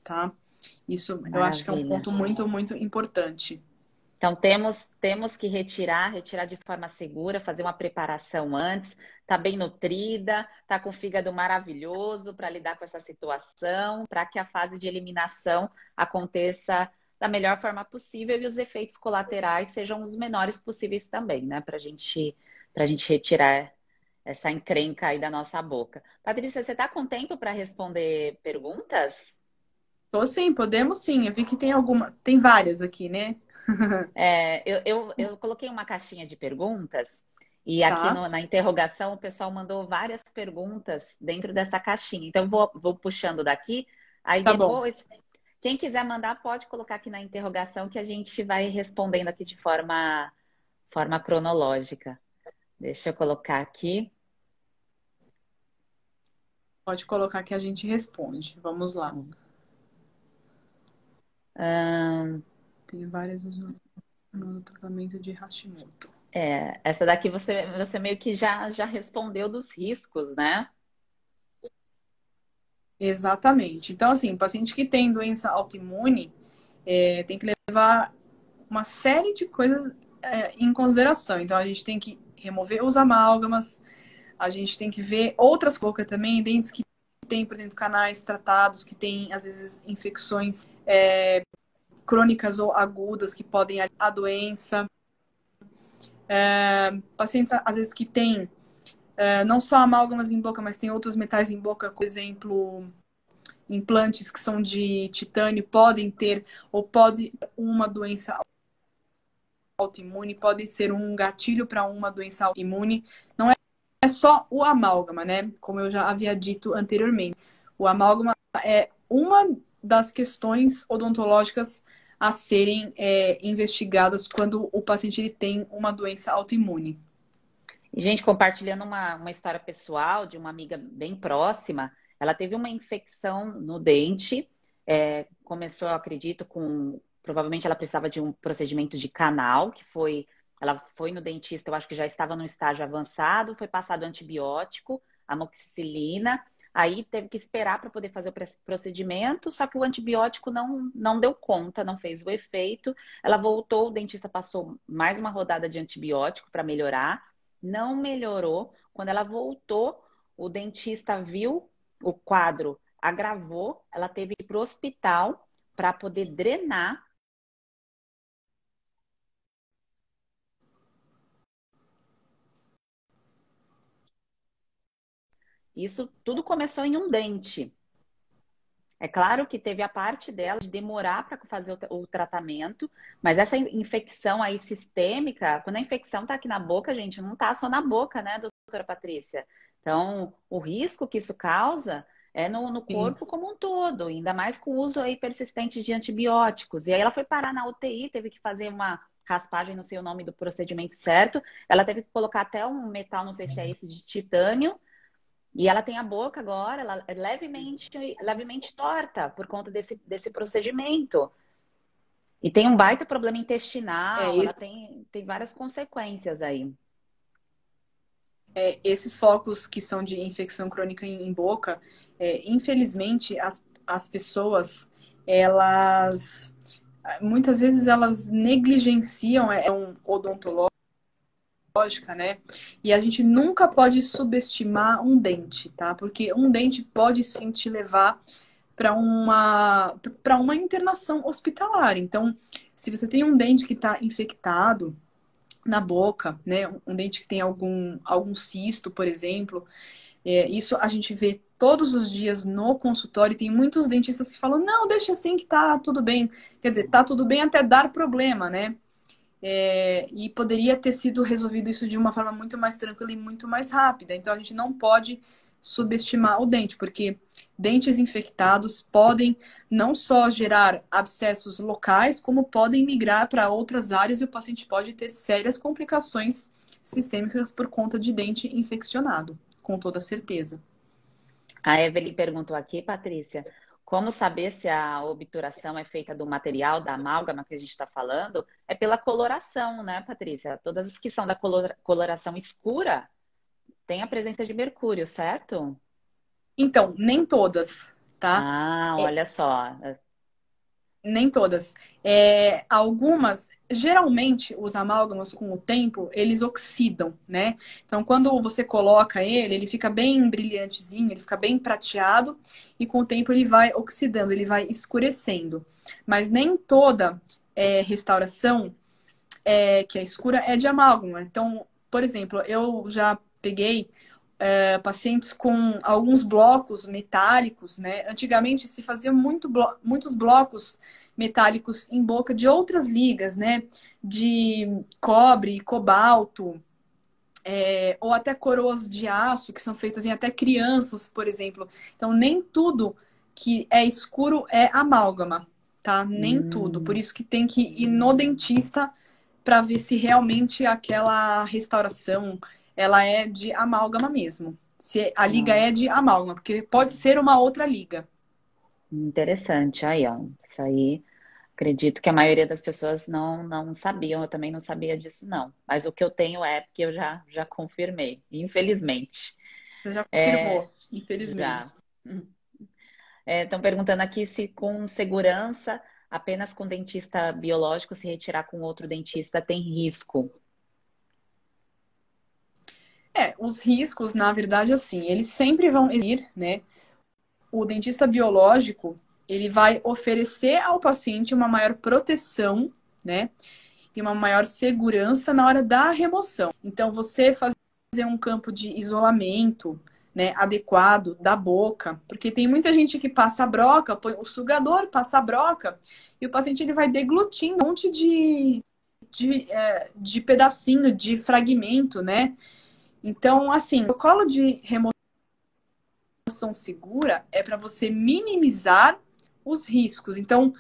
tá? Isso eu acho que é um Maravilha. ponto muito, muito importante. Então, temos que retirar de forma segura, fazer uma preparação antes, tá bem nutrida, tá com o fígado maravilhoso para lidar com essa situação, para que a fase de eliminação aconteça da melhor forma possível e os efeitos colaterais sejam os menores possíveis também, né? Para gente retirar essa encrenca aí da nossa boca. Patrícia, você está com tempo para responder perguntas? Tô sim, podemos sim. Eu vi que tem tem várias aqui, né? Eu coloquei uma caixinha de perguntas e aqui Tá, na interrogação o pessoal mandou várias perguntas dentro dessa caixinha. Então, eu vou puxando daqui. Aí tá bom. depois, quem quiser mandar, pode colocar aqui na interrogação que a gente vai respondendo aqui de forma cronológica. Deixa eu colocar aqui. Pode colocar que a gente responde. Vamos lá. Ahn, Tem várias no tratamento de Hashimoto. essa daqui você meio que já respondeu dos riscos, né? Exatamente. Então, assim, o paciente que tem doença autoimune tem que levar uma série de coisas em consideração. Então, a gente tem que remover os amálgamas, a gente tem que ver outras bocas também, dentes que têm, por exemplo, canais tratados, que têm, às vezes, infecções crônicas ou agudas que podem a doença. Pacientes, às vezes, que têm não só amálgamas em boca, mas tem outros metais em boca, por exemplo, implantes que são de titânio, podem ter, ou pode uma doença autoimune, pode ser um gatilho para uma doença autoimune. Não é só o amálgama, né? Como eu já havia dito anteriormente. O amálgama é uma das questões odontológicas a serem investigadas quando o paciente ele tem uma doença autoimune. E, gente, compartilhando uma história pessoal de uma amiga bem próxima, ela teve uma infecção no dente, começou, eu acredito, provavelmente ela precisava de um procedimento de canal, ela foi no dentista, eu acho que já estava no estágio avançado, foi passado antibiótico, amoxicilina, aí teve que esperar para poder fazer o procedimento, só que o antibiótico não deu conta, não fez o efeito, ela voltou, o dentista passou mais uma rodada de antibiótico para melhorar, não melhorou. Quando ela voltou, o dentista viu o quadro, agravou, ela teve que ir para o hospital para poder drenar Isso tudo começou em um dente. É claro que teve a parte dela de demorar para fazer o tratamento, mas essa infecção aí sistêmica, quando a infecção está aqui na boca, gente, não está só na boca, né, doutora Patrícia? Então, o risco que isso causa é no Sim. corpo como um todo, ainda mais com o uso aí persistente de antibióticos. E aí ela foi parar na UTI, teve que fazer uma raspagem, não sei o nome do procedimento certo. Ela teve que colocar até um metal, não sei se é esse, de titânio. E ela tem a boca agora, ela é levemente torta por conta desse procedimento. E tem um baita problema intestinal, ela Esse, tem várias consequências aí. esses focos que são de infecção crônica em boca, infelizmente, as pessoas, elas, muitas vezes elas negligenciam um odontológica, né? E a gente nunca pode subestimar um dente, tá? Porque um dente pode sim te levar para uma internação hospitalar. Então, se você tem um dente que está infectado na boca, né? Um dente que tem algum cisto, por exemplo, isso a gente vê todos os dias no consultório. E tem muitos dentistas que falam, não, deixa assim que tá tudo bem. Quer dizer, tá tudo bem até dar problema, né? E poderia ter sido resolvido isso de uma forma muito mais tranquila e muito mais rápida. Então a gente não pode subestimar o dente, porque dentes infectados podem não só gerar abscessos locais, como podem migrar para outras áreas e o paciente pode ter sérias complicações sistêmicas por conta de dente infeccionado, com toda certeza. A Evelyn perguntou aqui, Patrícia, como saber se a obturação é feita do material, da amálgama que a gente está falando? É pela coloração, né, Patrícia? Todas as que são da coloração escura têm a presença de mercúrio, certo? Então, nem todas, tá? Ah, olha só. Nem todas. Algumas, geralmente, os amálgamas, com o tempo, eles oxidam, né? Então, quando você coloca ele, ele fica bem brilhantezinho, ele fica bem prateado, e com o tempo ele vai oxidando, ele vai escurecendo. Mas nem toda restauração que é escura é de amálgama. Então, por exemplo, eu já peguei pacientes com alguns blocos metálicos, né? Antigamente se fazia muitos blocos metálicos em boca de outras ligas, né? De cobre, cobalto, ou até coroas de aço, que são feitas em até crianças, por exemplo. Então, nem tudo que é escuro é amálgama, tá? Nem tudo. Por Hum, isso que tem que ir no dentista para ver se realmente aquela restauração ela é de amálgama mesmo. Se a liga não. é de amálgama, porque pode ser uma outra liga. Interessante. Aí, ó. Isso aí, acredito que a maioria das pessoas não sabiam. Eu também não sabia disso, não. Mas o que eu tenho é porque eu já confirmei, infelizmente. Você já É, confirmou, infelizmente. já. Estão perguntando aqui se com segurança, apenas com dentista biológico, se retirar com outro dentista tem risco. Os riscos, na verdade, assim, eles sempre vão existir, né? O dentista biológico, ele vai oferecer ao paciente uma maior proteção, né? E uma maior segurança na hora da remoção. Então, você fazer um campo de isolamento, né, adequado da boca, porque tem muita gente que passa a broca, põe o sugador, passa a broca, e o paciente ele vai deglutindo um monte de pedacinho, de fragmento, né? Então, assim, o protocolo de remoção segura é para você minimizar os riscos. Então,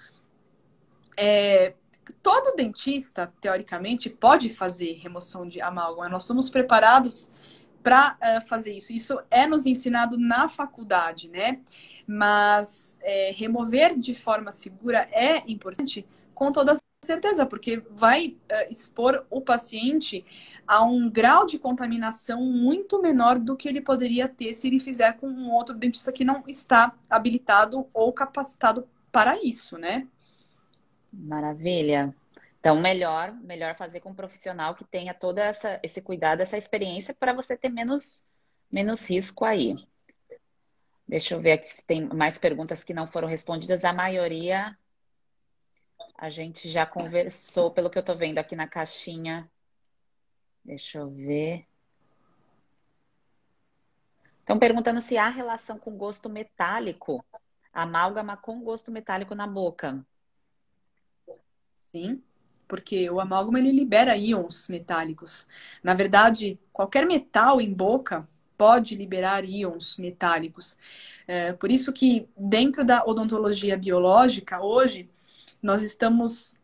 todo dentista, teoricamente, pode fazer remoção de amálgama. Nós somos preparados para fazer isso. Isso é nos ensinado na faculdade, né? Mas remover de forma segura é importante com toda certeza, porque vai expor o paciente a um grau de contaminação muito menor do que ele poderia ter se ele fizer com um outro dentista que não está habilitado ou capacitado para isso, né? Maravilha. Então, melhor fazer com um profissional que tenha todo esse cuidado, essa experiência, para você ter menos risco aí. Deixa eu ver aqui se tem mais perguntas que não foram respondidas. A maioria a gente já conversou, pelo que eu estou vendo aqui na caixinha. Deixa eu ver. Estão perguntando se há relação com gosto metálico, amálgama com gosto metálico na boca. Sim, porque o amálgama ele libera íons metálicos. Na verdade, qualquer metal em boca pode liberar íons metálicos. Por isso que dentro da odontologia biológica, hoje, nós estamos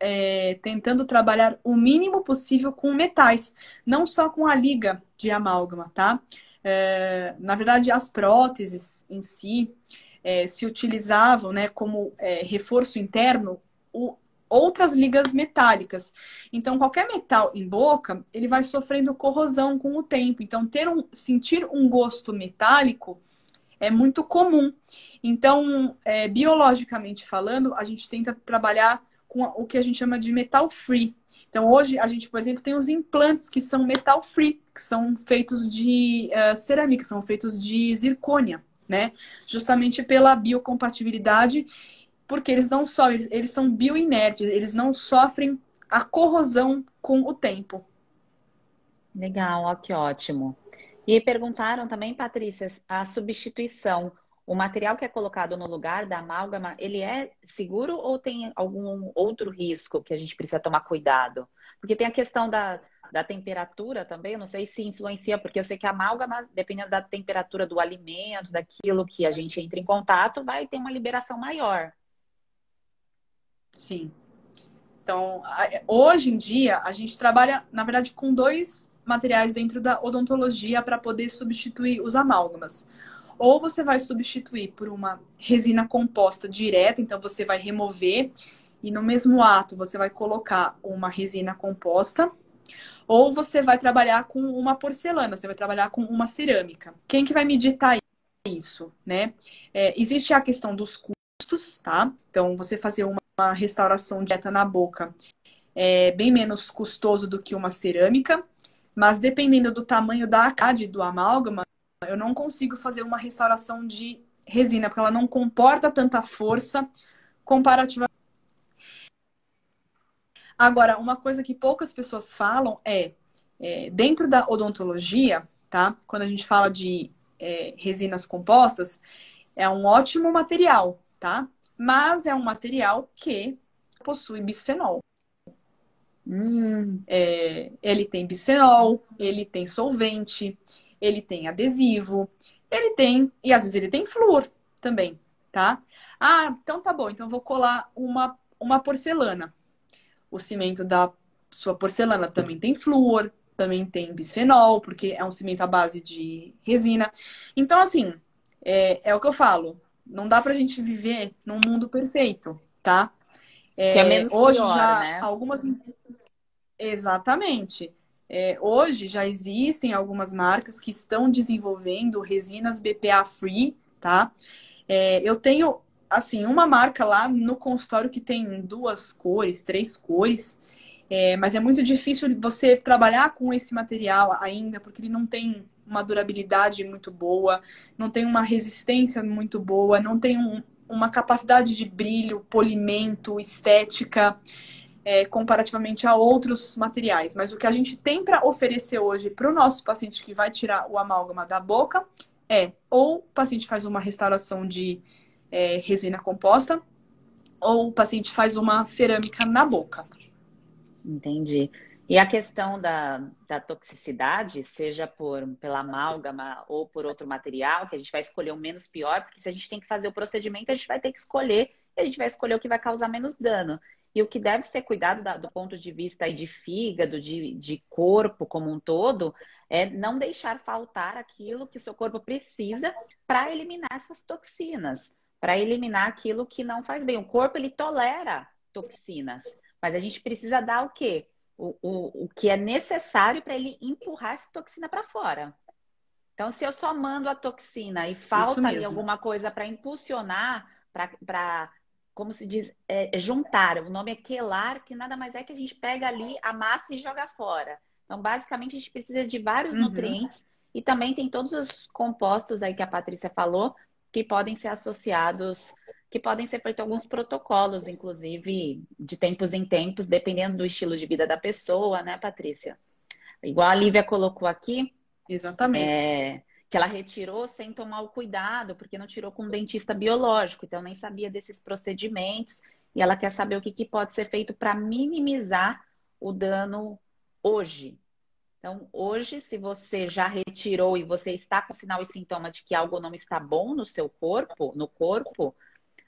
tentando trabalhar o mínimo possível com metais, não só com a liga de amálgama, tá? Na verdade, as próteses em si se utilizavam, né, como reforço interno outras ligas metálicas. Então, qualquer metal em boca, ele vai sofrendo corrosão com o tempo. Então, sentir um gosto metálico é muito comum. Então, biologicamente falando, a gente tenta trabalhar com o que a gente chama de metal free. Então, hoje, a gente, por exemplo, tem os implantes que são metal free, que são feitos de cerâmica, são feitos de zircônia, né? Justamente pela biocompatibilidade, porque eles são bioinertes, eles não sofrem a corrosão com o tempo. Legal, ó, que ótimo. E perguntaram também, Patrícia, a substituição. O material que é colocado no lugar da amálgama, ele é seguro ou tem algum outro risco que a gente precisa tomar cuidado? Porque tem a questão da temperatura também, eu não sei se influencia, porque eu sei que a amálgama, dependendo da temperatura do alimento, daquilo que a gente entra em contato, vai ter uma liberação maior. Sim. Então, hoje em dia, a gente trabalha, na verdade, com dois materiais dentro da odontologia para poder substituir os amálgamas. Ou você vai substituir por uma resina composta direta, então você vai remover e no mesmo ato você vai colocar uma resina composta, ou você vai trabalhar com uma porcelana, você vai trabalhar com uma cerâmica. Quem que vai meditar isso, né? Existe a questão dos custos, tá? Então, você fazer uma restauração direta na boca é bem menos custoso do que uma cerâmica, mas dependendo do tamanho da ACAD do amálgama, eu não consigo fazer uma restauração de resina, porque ela não comporta tanta força comparativamente. Agora, uma coisa que poucas pessoas falam dentro da odontologia, tá? Quando a gente fala de resinas compostas, é um ótimo material, tá? Mas é um material que possui bisfenol. Ele tem bisfenol, ele tem solvente, ele tem adesivo, e às vezes ele tem flúor também, tá? Ah, então tá bom, então eu vou colar uma porcelana. O cimento da sua porcelana também tem flúor, também tem bisfenol, porque é um cimento à base de resina. Então, assim, é o que eu falo, não dá pra gente viver num mundo perfeito, tá? Que é menos Hoje pior, já né? algumas Exatamente. Hoje já existem algumas marcas que estão desenvolvendo resinas BPA free, tá? Eu tenho, assim, uma marca lá no consultório que tem duas cores, três cores, mas é muito difícil você trabalhar com esse material ainda, porque ele não tem uma durabilidade muito boa, não tem uma resistência muito boa, não tem uma capacidade de brilho, polimento, estética comparativamente a outros materiais. Mas o que a gente tem para oferecer hoje para o nosso paciente que vai tirar o amálgama da boca ou o paciente faz uma restauração de resina composta, ou o paciente faz uma cerâmica na boca. Entendi. E a questão da toxicidade, seja pela amálgama ou por outro material, que a gente vai escolher o menos pior, porque se a gente tem que fazer o procedimento, a gente vai ter que escolher, e a gente vai escolher o que vai causar menos dano. E o que deve ser cuidado do ponto de vista aí de fígado, de corpo como um todo, é não deixar faltar aquilo que o seu corpo precisa para eliminar essas toxinas, para eliminar aquilo que não faz bem. O corpo, ele tolera toxinas, mas a gente precisa dar o quê? O que é necessário para ele empurrar essa toxina para fora. Então, se eu só mando a toxina e falta ali alguma coisa para impulsionar, para, como se diz, juntar. O nome é quelar, que nada mais é que a gente pega ali, amassa e joga fora. Então, basicamente, a gente precisa de vários nutrientes e também tem todos os compostos aí que a Patrícia falou, que podem ser associados, que podem ser feitos alguns protocolos, inclusive, de tempos em tempos, dependendo do estilo de vida da pessoa, né, Patrícia? Igual a Lívia colocou aqui, Exatamente. que ela retirou sem tomar o cuidado, porque não tirou com um dentista biológico, então nem sabia desses procedimentos, e ela quer saber o que pode ser feito para minimizar o dano hoje. Então, hoje, se você já retirou e você está com sinal e sintoma de que algo não está bom no seu corpo, no corpo,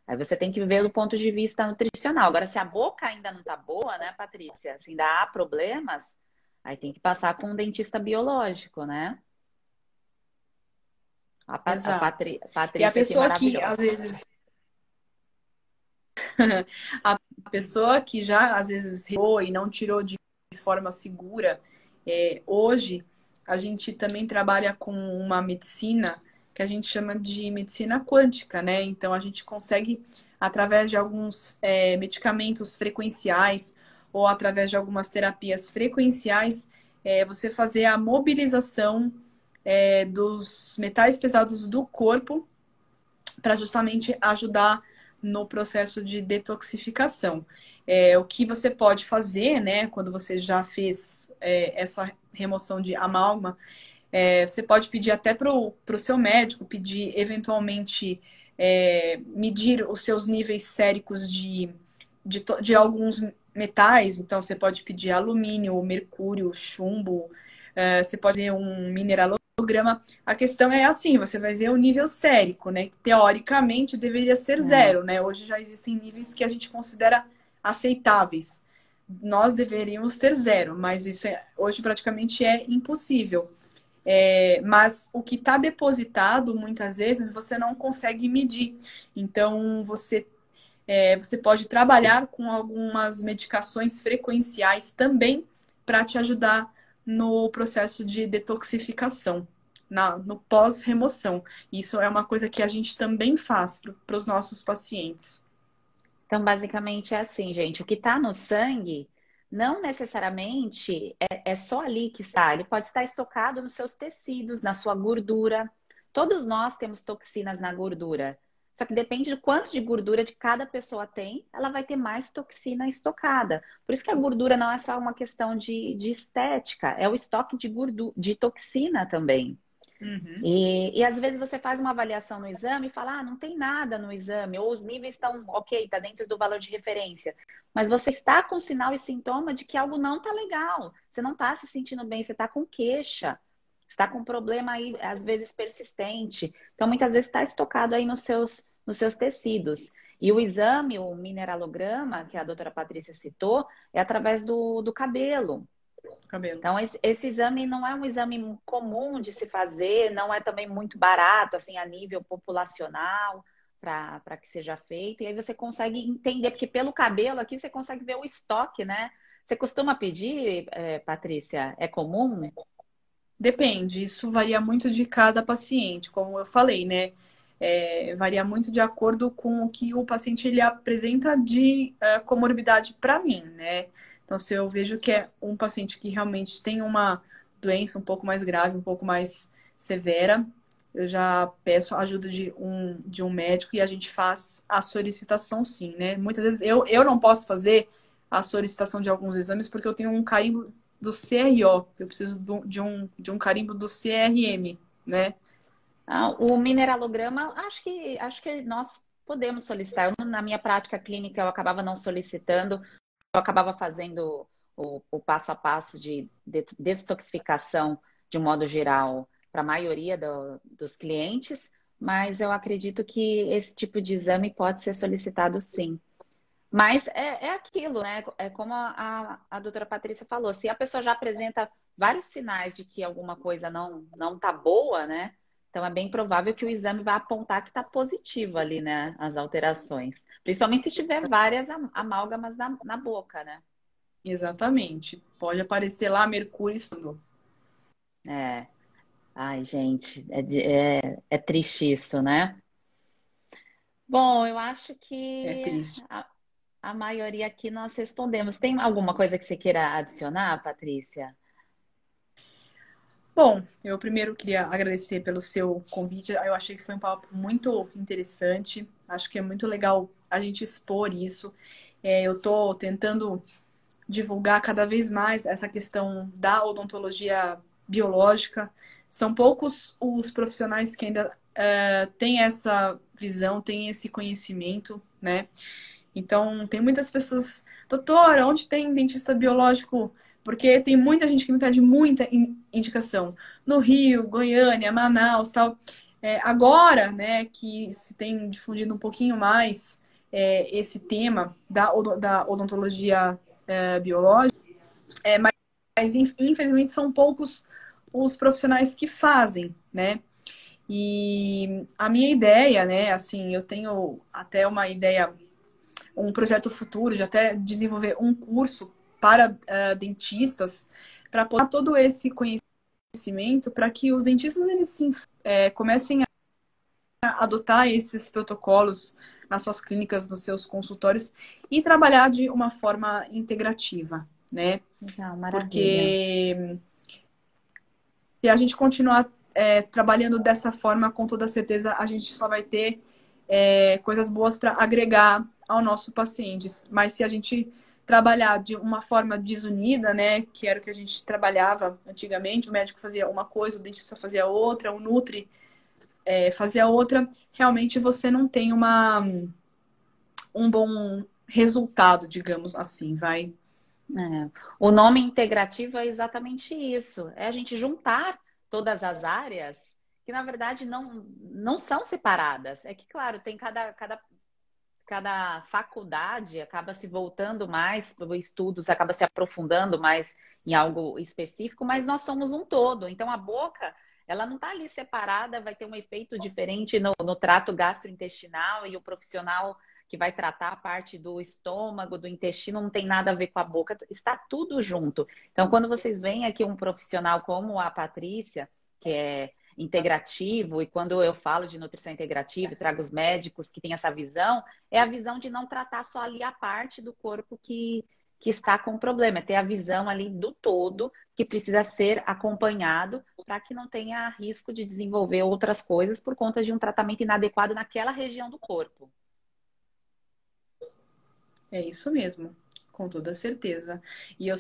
aí você tem que ver do ponto de vista nutricional. Agora, se a boca ainda não está boa, né, Patrícia? Se ainda há problemas, aí tem que passar com um dentista biológico, né? Exato. E a Patrícia aqui pessoa que, às maravilhosa. vezes, a pessoa que já, às vezes, errou e não tirou de forma segura, hoje a gente também trabalha com uma medicina que a gente chama de medicina quântica, né? Então, a gente consegue, através de alguns medicamentos frequenciais ou através de algumas terapias frequenciais, você fazer a mobilização dos metais pesados do corpo para justamente ajudar no processo de detoxificação. O que você pode fazer, né, quando você já fez essa remoção de amálgama, você pode pedir até para o seu médico, pedir eventualmente medir os seus níveis séricos de alguns metais. Então, você pode pedir alumínio, mercúrio, chumbo, você pode fazer um mineralograma. A questão é assim, você vai ver o nível sérico, né? Que teoricamente deveria ser É. zero, né? Hoje já existem níveis que a gente considera aceitáveis. Nós deveríamos ter zero, mas isso hoje praticamente é impossível. Mas o que está depositado, muitas vezes, você não consegue medir. Então, você pode trabalhar com algumas medicações frequenciais também para te ajudar no processo de detoxificação, no pós-remoção. Isso é uma coisa que a gente também faz para os nossos pacientes. Então, basicamente é assim, gente. O que está no sangue não necessariamente é só ali que está. Ele pode estar estocado nos seus tecidos, na sua gordura. Todos nós temos toxinas na gordura. Só que depende de quanto de gordura de cada pessoa tem, ela vai ter mais toxina estocada. Por isso que a gordura não é só uma questão de estética, é o estoque de gordura, de toxina também. Uhum. E às vezes você faz uma avaliação no exame e fala, não tem nada no exame, ou os níveis estão ok, está dentro do valor de referência. Mas você está com sinal e sintoma de que algo não está legal. Você não está se sentindo bem, você está com queixa. Está com um problema aí, às vezes, persistente. Então, muitas vezes está estocado aí nos seus tecidos. E o exame, o mineralograma, que a doutora Patrícia citou, é através do cabelo. Cabelo. Então, esse exame não é um exame comum de se fazer, não é também muito barato, assim, a nível populacional, para que seja feito. E aí você consegue entender, porque pelo cabelo aqui você consegue ver o estoque, né? Você costuma pedir, Patrícia? É comum? Depende, isso varia muito de cada paciente, como eu falei, né? Varia muito de acordo com o que o paciente ele apresenta de comorbidade para mim, né? Então, se eu vejo que é um paciente que realmente tem uma doença um pouco mais grave, um pouco mais severa, eu já peço a ajuda de um médico e a gente faz a solicitação sim, né? Muitas vezes eu não posso fazer a solicitação de alguns exames porque eu tenho um carimbo do CRO, eu preciso de um carimbo do CRM, né? O mineralograma, acho que nós podemos solicitar. Na minha prática clínica, eu acabava não solicitando, eu acabava fazendo o passo a passo de detoxificação de um modo geral para a maioria dos clientes, mas eu acredito que esse tipo de exame pode ser solicitado sim. Mas é aquilo, né? É como a doutora Patrícia falou, se a pessoa já apresenta vários sinais de que alguma coisa não tá boa, né? Então é bem provável que o exame vai apontar que está positivo ali, né? As alterações. Principalmente se tiver várias amálgamas na boca, né? Exatamente. Pode aparecer lá mercúrio e tudo. É. Ai, gente, é triste isso, né? Bom, eu acho É que triste. a maioria aqui nós respondemos. Tem alguma coisa que você queira adicionar, Patrícia? Bom, eu primeiro queria agradecer pelo seu convite. Eu achei que foi um papo muito interessante. Acho que é muito legal a gente expor isso. Eu estou tentando divulgar cada vez mais essa questão da odontologia biológica, São poucos os profissionais que ainda têm essa visão, têm esse conhecimento, né? Então, tem muitas pessoas, doutora, onde tem dentista biológico? Porque tem muita gente que me pede muita indicação. No Rio, Goiânia, Manaus, tal. Agora, né, que se tem difundido um pouquinho mais esse tema da odontologia biológica, mas infelizmente são poucos os profissionais que fazem, né? E a minha ideia, né, assim, eu tenho até uma ideia, um projeto futuro de até desenvolver um curso para dentistas para apoiar todo esse conhecimento para que os dentistas eles sim, comecem a adotar esses protocolos nas suas clínicas, nos seus consultórios e trabalhar de uma forma integrativa, né? Legal, maravilha. Porque se a gente continuar trabalhando dessa forma, com toda certeza a gente só vai ter coisas boas para agregar ao nosso paciente. Mas se a gente trabalhar de uma forma desunida, né, que era o que a gente trabalhava antigamente, o médico fazia uma coisa, o dentista fazia outra, o nutri fazia outra, realmente você não tem um bom resultado, digamos assim, vai. É. O nome integrativo é exatamente isso. É a gente juntar todas as áreas que, na verdade, não são separadas. É que, claro, tem cada faculdade acaba se voltando mais para o estudo, acaba se aprofundando mais em algo específico, mas nós somos um todo. Então, a boca, ela não está ali separada, vai ter um efeito diferente no trato gastrointestinal e o profissional que vai tratar a parte do estômago, do intestino, não tem nada a ver com a boca, está tudo junto. Então, quando vocês veem aqui um profissional como a Patrícia, que é integrativo, e quando eu falo de nutrição integrativa e trago os médicos que têm essa visão, é a visão de não tratar só ali a parte do corpo que está com o problema, é ter a visão ali do todo que precisa ser acompanhado para que não tenha risco de desenvolver outras coisas por conta de um tratamento inadequado naquela região do corpo. É isso mesmo, com toda certeza. E eu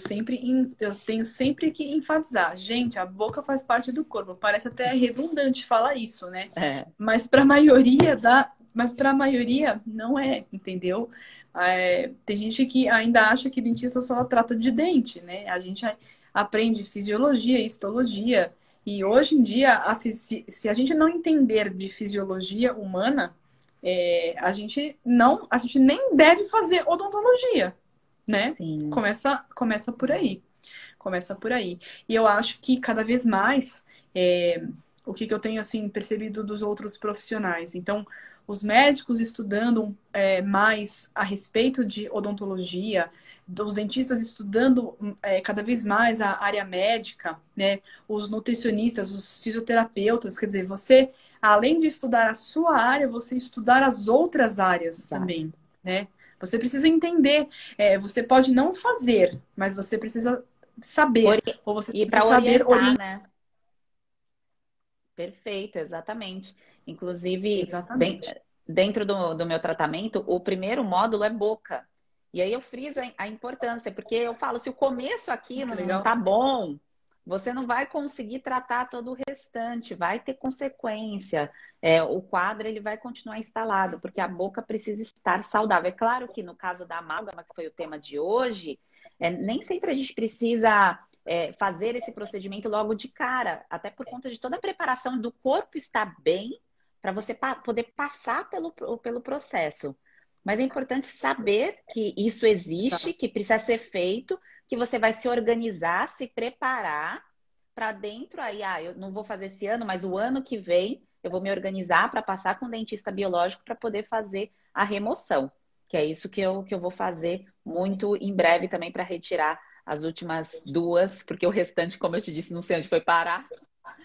tenho sempre que enfatizar, gente, a boca faz parte do corpo. Parece até redundante falar isso, né? É. Mas para a maioria não é, entendeu? Tem gente que ainda acha que dentista só trata de dente, né? A gente aprende fisiologia, histologia. E hoje em dia, se a gente não entender de fisiologia humana, a gente nem deve fazer odontologia, né? Sim. Começa por aí. Começa por aí. E eu acho que cada vez mais o que eu tenho assim percebido dos outros profissionais. Então, os médicos estudando mais a respeito de odontologia, os dentistas estudando cada vez mais a área médica, né? Os nutricionistas, os fisioterapeutas, quer dizer, você, além de estudar a sua área, você estudar as outras áreas Exato. também, né? Você precisa entender. Você pode não fazer, mas você precisa saber, ou você E precisa para saber orientar, orientar. né? Perfeito, exatamente. Inclusive, Exatamente. dentro do meu tratamento, o primeiro módulo é boca. E aí eu friso a importância, porque eu falo, se o começo aqui Que não legal. tá bom, você não vai conseguir tratar todo o restante, vai ter consequência. O quadro ele vai continuar instalado, porque a boca precisa estar saudável. É claro que no caso da amálgama, que foi o tema de hoje, nem sempre a gente precisa fazer esse procedimento logo de cara, até por conta de toda a preparação do corpo estar bem para você poder passar pelo processo. Mas é importante saber que isso existe, que precisa ser feito, que você vai se organizar, se preparar para dentro aí, eu não vou fazer esse ano, mas o ano que vem eu vou me organizar para passar com um dentista biológico para poder fazer a remoção, que é isso que eu vou fazer muito em breve também para retirar as últimas duas, porque o restante, como eu te disse, não sei onde foi parar,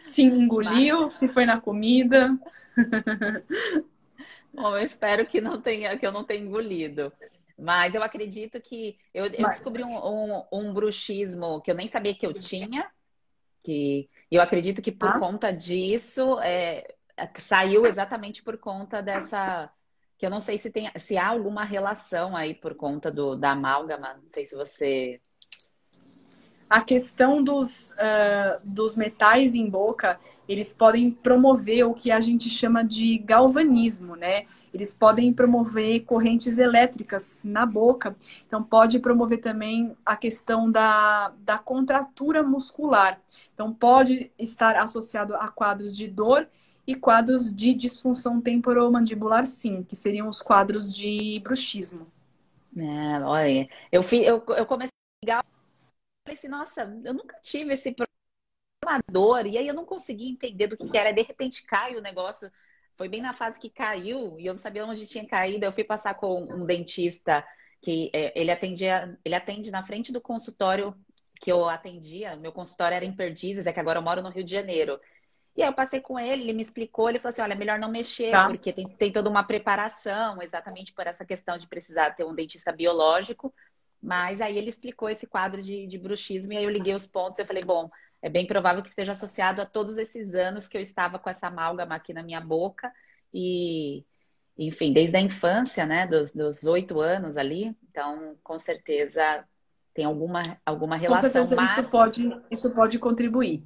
Se mas engoliu, se foi na comida. bom, eu espero que que eu não tenha engolido. Mas eu acredito que eu Mas, descobri um bruxismo que eu nem sabia que eu tinha, que eu acredito que por ah, conta disso saiu exatamente por conta dessa. Que eu não sei se há alguma relação aí por conta da amálgama. Não sei se você. a questão dos metais em boca, eles podem promover o que a gente chama de galvanismo, né? Eles podem promover correntes elétricas na boca. Então, pode promover também a questão da contratura muscular. Então, pode estar associado a quadros de dor e quadros de disfunção temporomandibular, sim, que seriam os quadros de bruxismo. É, olha, eu comecei a ligar, falei assim, nossa, eu nunca tive esse uma dor, e aí eu não conseguia entender do que era. De repente cai o negócio. Foi bem na fase que caiu, e eu não sabia onde tinha caído. Eu fui passar com um dentista que ele atende na frente do consultório que eu atendia. Meu consultório era em Perdizes, é que agora eu moro no Rio de Janeiro. E aí eu passei com ele me explicou, ele falou assim, olha, é melhor não mexer, Tá? porque tem toda uma preparação, exatamente por essa questão de precisar ter um dentista biológico. Mas aí ele explicou esse quadro de bruxismo, e aí eu liguei os pontos, eu falei, bom, é bem provável que esteja associado a todos esses anos que eu estava com essa amálgama aqui na minha boca, e, enfim, desde a infância, né, dos 8 anos ali, então, com certeza tem alguma Com relação, certeza isso pode contribuir.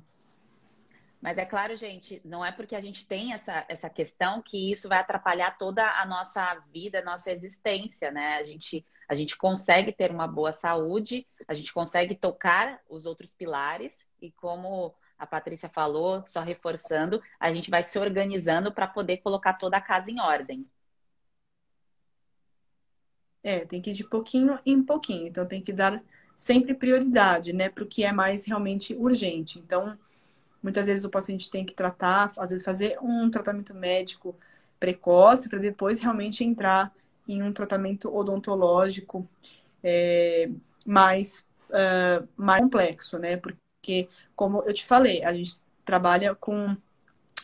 mas é claro, gente, não é porque a gente tem essa questão que isso vai atrapalhar toda a nossa vida, a nossa existência, né? A gente consegue ter uma boa saúde, a gente consegue tocar os outros pilares, e como a Patrícia falou, só reforçando, a gente vai se organizando para poder colocar toda a casa em ordem. Tem que ir de pouquinho em pouquinho. Então, tem que dar sempre prioridade, né, para o que é mais realmente urgente. Então, muitas vezes o paciente tem que tratar, às vezes fazer um tratamento médico precoce para depois realmente entrar em um tratamento odontológico é, mais complexo, né? Porque, como eu te falei, a gente trabalha com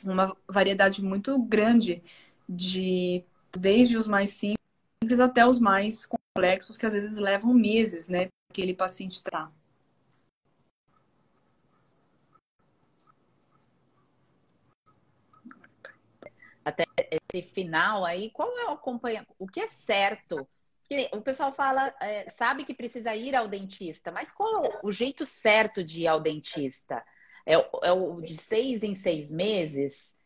uma variedade muito grande desde os mais simples até os mais complexos, que às vezes levam meses, né? Aquele paciente tá. Até esse final aí, qual é o acompanhamento? O que é certo? Porque o pessoal fala, sabe que precisa ir ao dentista, mas qual é o jeito certo de ir ao dentista? É o de 6 em 6 meses?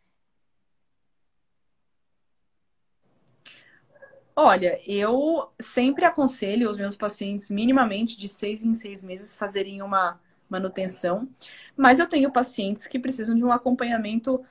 Olha, eu sempre aconselho os meus pacientes minimamente de 6 em 6 meses fazerem uma manutenção, mas eu tenho pacientes que precisam de um acompanhamento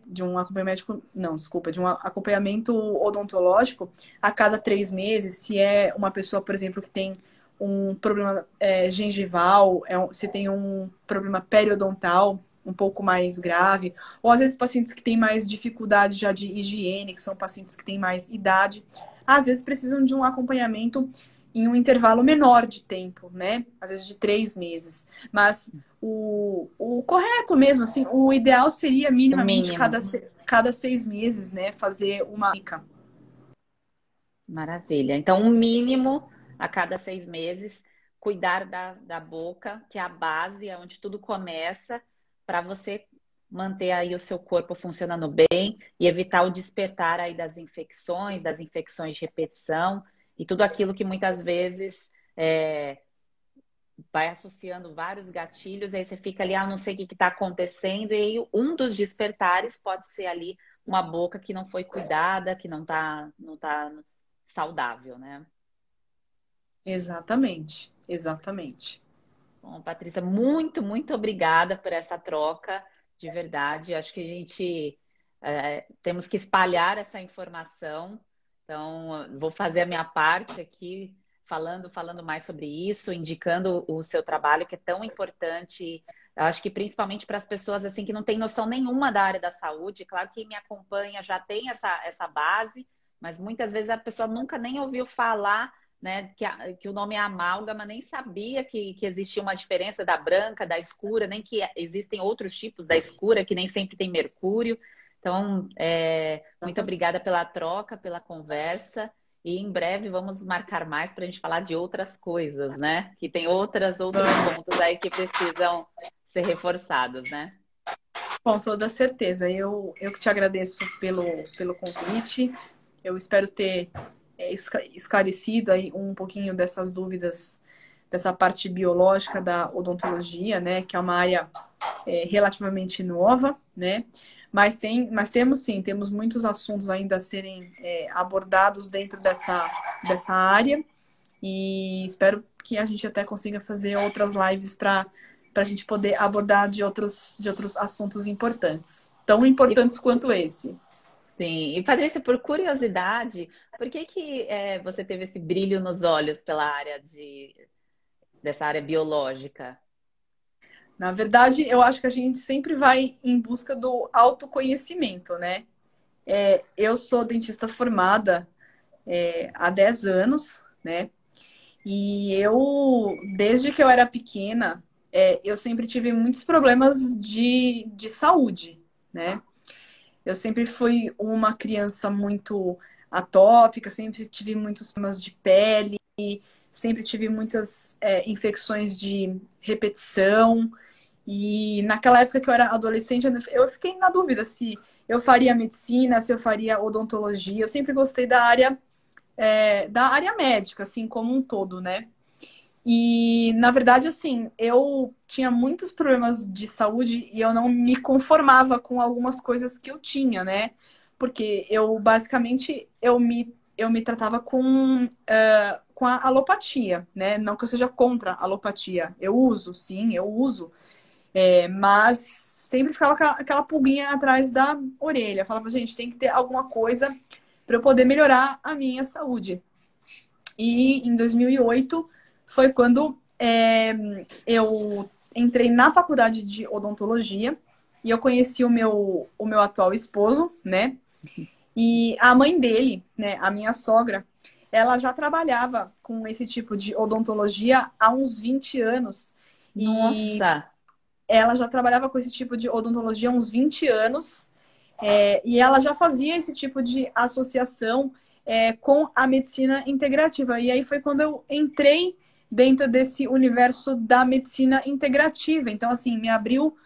de um acompanhamento, não, desculpa, de um acompanhamento odontológico a cada 3 meses, se é uma pessoa, por exemplo, que tem um problema gengival, se tem um problema periodontal um pouco mais grave, ou às vezes pacientes que têm mais dificuldade já de higiene, que são pacientes que têm mais idade, às vezes precisam de um acompanhamento em um intervalo menor de tempo, né? Às vezes de 3 meses. Mas o correto mesmo, assim, o ideal seria O minimamente mínimo. cada 6 meses, né? Fazer uma clínica. Maravilha. Então, um mínimo a cada 6 meses, cuidar da boca, que é a base, é onde tudo começa, para você manter aí o seu corpo funcionando bem e evitar o despertar aí das infecções de repetição e tudo aquilo que muitas vezes vai associando vários gatilhos, aí você fica ali, não sei o que está acontecendo, e aí um dos despertares pode ser ali uma boca que não foi cuidada, que não tá saudável, né? Exatamente, exatamente. Bom, Patrícia, muito, muito obrigada por essa troca, de verdade. Acho que a gente temos que espalhar essa informação. Então, vou fazer a minha parte aqui, falando mais sobre isso, indicando o seu trabalho, que é tão importante. Acho que principalmente para as pessoas assim que não têm noção nenhuma da área da saúde. Claro que quem me acompanha já tem essa base, mas muitas vezes a pessoa nunca nem ouviu falar, né, que o nome é amálgama, nem sabia que existia uma diferença da branca, da escura, nem que existem outros tipos da escura, que nem sempre tem mercúrio. Então, muito obrigada pela troca, pela conversa, e em breve vamos marcar mais para a gente falar de outras coisas, né? Que tem outros pontos aí que precisam ser reforçados, né? Com toda certeza. Eu que te agradeço pelo convite. Eu espero ter esclarecido aí um pouquinho dessas dúvidas dessa parte biológica da odontologia, né? Que é uma área relativamente nova, né? Mas temos sim, temos muitos assuntos ainda a serem abordados dentro dessa área e espero que a gente até consiga fazer outras lives para a gente poder abordar de outros assuntos importantes, tão E, importantes quanto esse. sim. E Patrícia, por curiosidade, por que que você teve esse brilho nos olhos pela área dessa área biológica? Na verdade, eu acho que a gente sempre vai em busca do autoconhecimento, né? Eu sou dentista formada há 10 anos, né? E desde que eu era pequena, eu sempre tive muitos problemas de saúde, né? Eu sempre fui uma criança muito atópica, sempre tive muitos problemas de pele, sempre tive muitas infecções de repetição. E naquela época que eu era adolescente, eu fiquei na dúvida se eu faria medicina, se eu faria odontologia. Eu sempre gostei da área médica, assim, como um todo, né? E, na verdade, assim, eu tinha muitos problemas de saúde e eu não me conformava com algumas coisas que eu tinha, né? Porque basicamente, eu me tratava com a alopatia, né? Não que eu seja contra a alopatia. Eu uso, sim, eu uso. Mas sempre ficava aquela pulguinha atrás da orelha. Eu falava, gente, tem que ter alguma coisa para eu poder melhorar a minha saúde. E em 2008 foi quando eu entrei na faculdade de odontologia e eu conheci o meu atual esposo, né? E a mãe dele, né, a minha sogra, ela já trabalhava com esse tipo de odontologia há uns 20 anos. E Nossa, ela já trabalhava com esse tipo de odontologia há uns 20 anos. E ela já fazia esse tipo de associação com a medicina integrativa. E aí foi quando eu entrei dentro desse universo da medicina integrativa. Então, assim, me abriu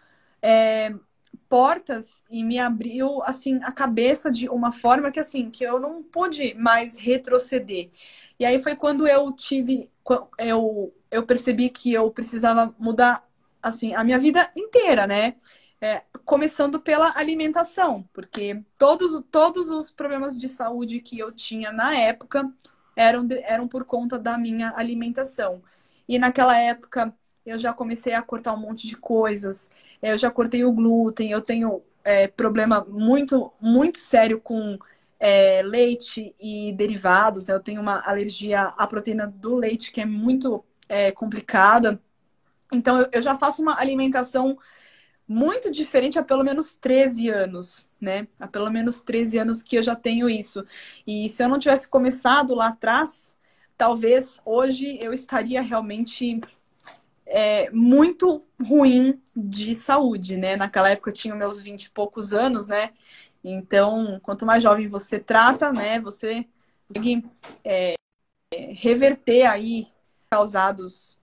portas e me abriu, assim, a cabeça de uma forma que, assim, que eu não pude mais retroceder. E aí foi quando eu percebi que eu precisava mudar, assim, a minha vida inteira, né? Começando pela alimentação, porque todos os problemas de saúde que eu tinha na época eram por conta da minha alimentação. E naquela época eu já comecei a cortar um monte de coisas, eu já cortei o glúten, eu tenho problema muito, muito sério com leite e derivados, né? Eu tenho uma alergia à proteína do leite que é muito complicada. Então eu já faço uma alimentação muito diferente há pelo menos 13 anos, né? Há pelo menos 13 anos que eu já tenho isso. E se eu não tivesse começado lá atrás, talvez hoje eu estaria realmente muito ruim de saúde, né? Naquela época eu tinha meus 20 e poucos anos, né? Então, quanto mais jovem você trata, né? Você consegue reverter aí causados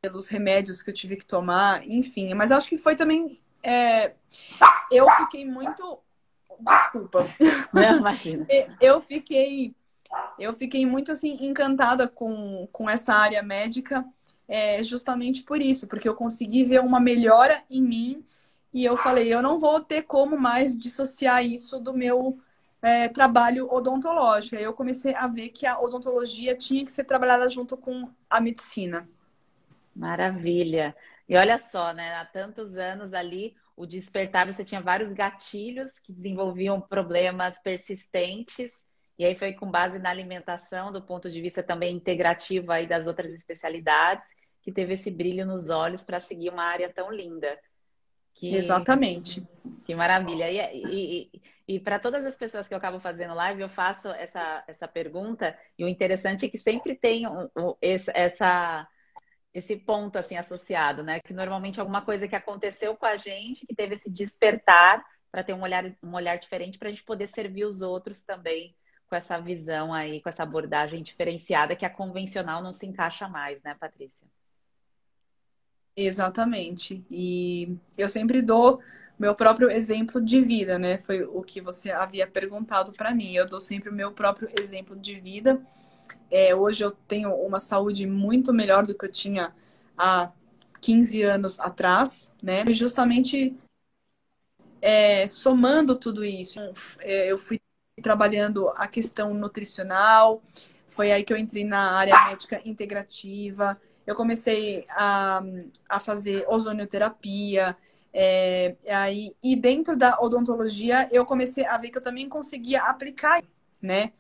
pelos remédios que eu tive que tomar, enfim. Mas acho que foi também. Eu fiquei muito. Desculpa. não, imagina. Eu fiquei, eu fiquei muito assim encantada com essa área médica, justamente por isso, porque eu consegui ver uma melhora em mim e eu falei, eu não vou ter como mais dissociar isso do meu trabalho odontológico. Aí eu comecei a ver que a odontologia tinha que ser trabalhada junto com a medicina. Maravilha. E olha só, né? Há tantos anos ali, o despertar, você tinha vários gatilhos que desenvolviam problemas persistentes, e aí foi com base na alimentação, do ponto de vista também integrativo aí das outras especialidades, que teve esse brilho nos olhos para seguir uma área tão linda. Que, Exatamente. que maravilha. E para todas as pessoas que eu acabo fazendo live, eu faço essa pergunta, e o interessante é que sempre tem esse ponto assim associado, né? Que normalmente é alguma coisa que aconteceu com a gente, que teve esse despertar para ter um olhar diferente para a gente poder servir os outros também com essa visão aí, com essa abordagem diferenciada que a convencional não se encaixa mais, né, Patrícia? Exatamente. E eu sempre dou meu próprio exemplo de vida, né? Foi o que você havia perguntado para mim. Eu dou sempre o meu próprio exemplo de vida. Hoje eu tenho uma saúde muito melhor do que eu tinha há 15 anos atrás, né? E justamente somando tudo isso, eu fui trabalhando a questão nutricional, foi aí que eu entrei na área médica integrativa, eu comecei a fazer ozonioterapia, e dentro da odontologia eu comecei a ver que eu também conseguia aplicar, né,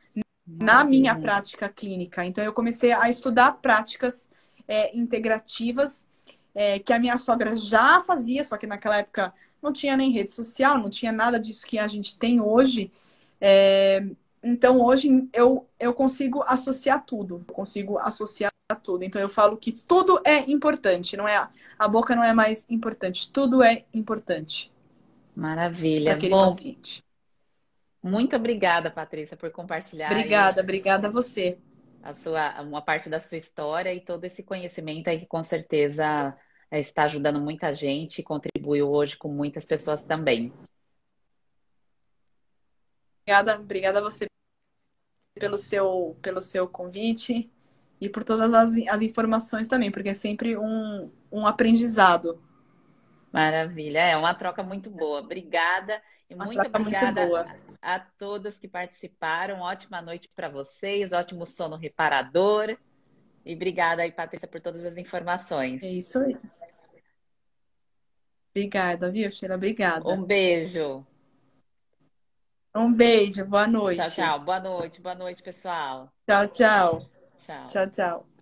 na minha Maravilha. prática clínica. Então eu comecei a estudar práticas integrativas que a minha sogra já fazia, só que naquela época não tinha nem rede social, não tinha nada disso que a gente tem hoje. Então hoje eu consigo associar tudo, eu consigo associar tudo. Então eu falo que tudo é importante, não é a boca não é mais importante, tudo é importante para Maravilha. aquele Bom, paciente. muito obrigada, Patrícia, por compartilhar aí Obrigada a você. uma parte da sua história e todo esse conhecimento aí que com certeza está ajudando muita gente e contribuiu hoje com muitas pessoas também. Obrigada a você pelo seu convite e por todas as informações também, porque é sempre um aprendizado. Maravilha, é uma troca muito boa. Obrigada e Uma muito troca muito obrigada boa. a todos que participaram. Ótima noite para vocês, ótimo sono reparador. E obrigada aí, Patrícia, por todas as É informações. isso aí. Obrigada, viu, Sheila? Obrigada. Um beijo. Um beijo, boa Tchau, noite. tchau. Boa noite, pessoal. Tchau, tchau. Tchau. Tchau, tchau.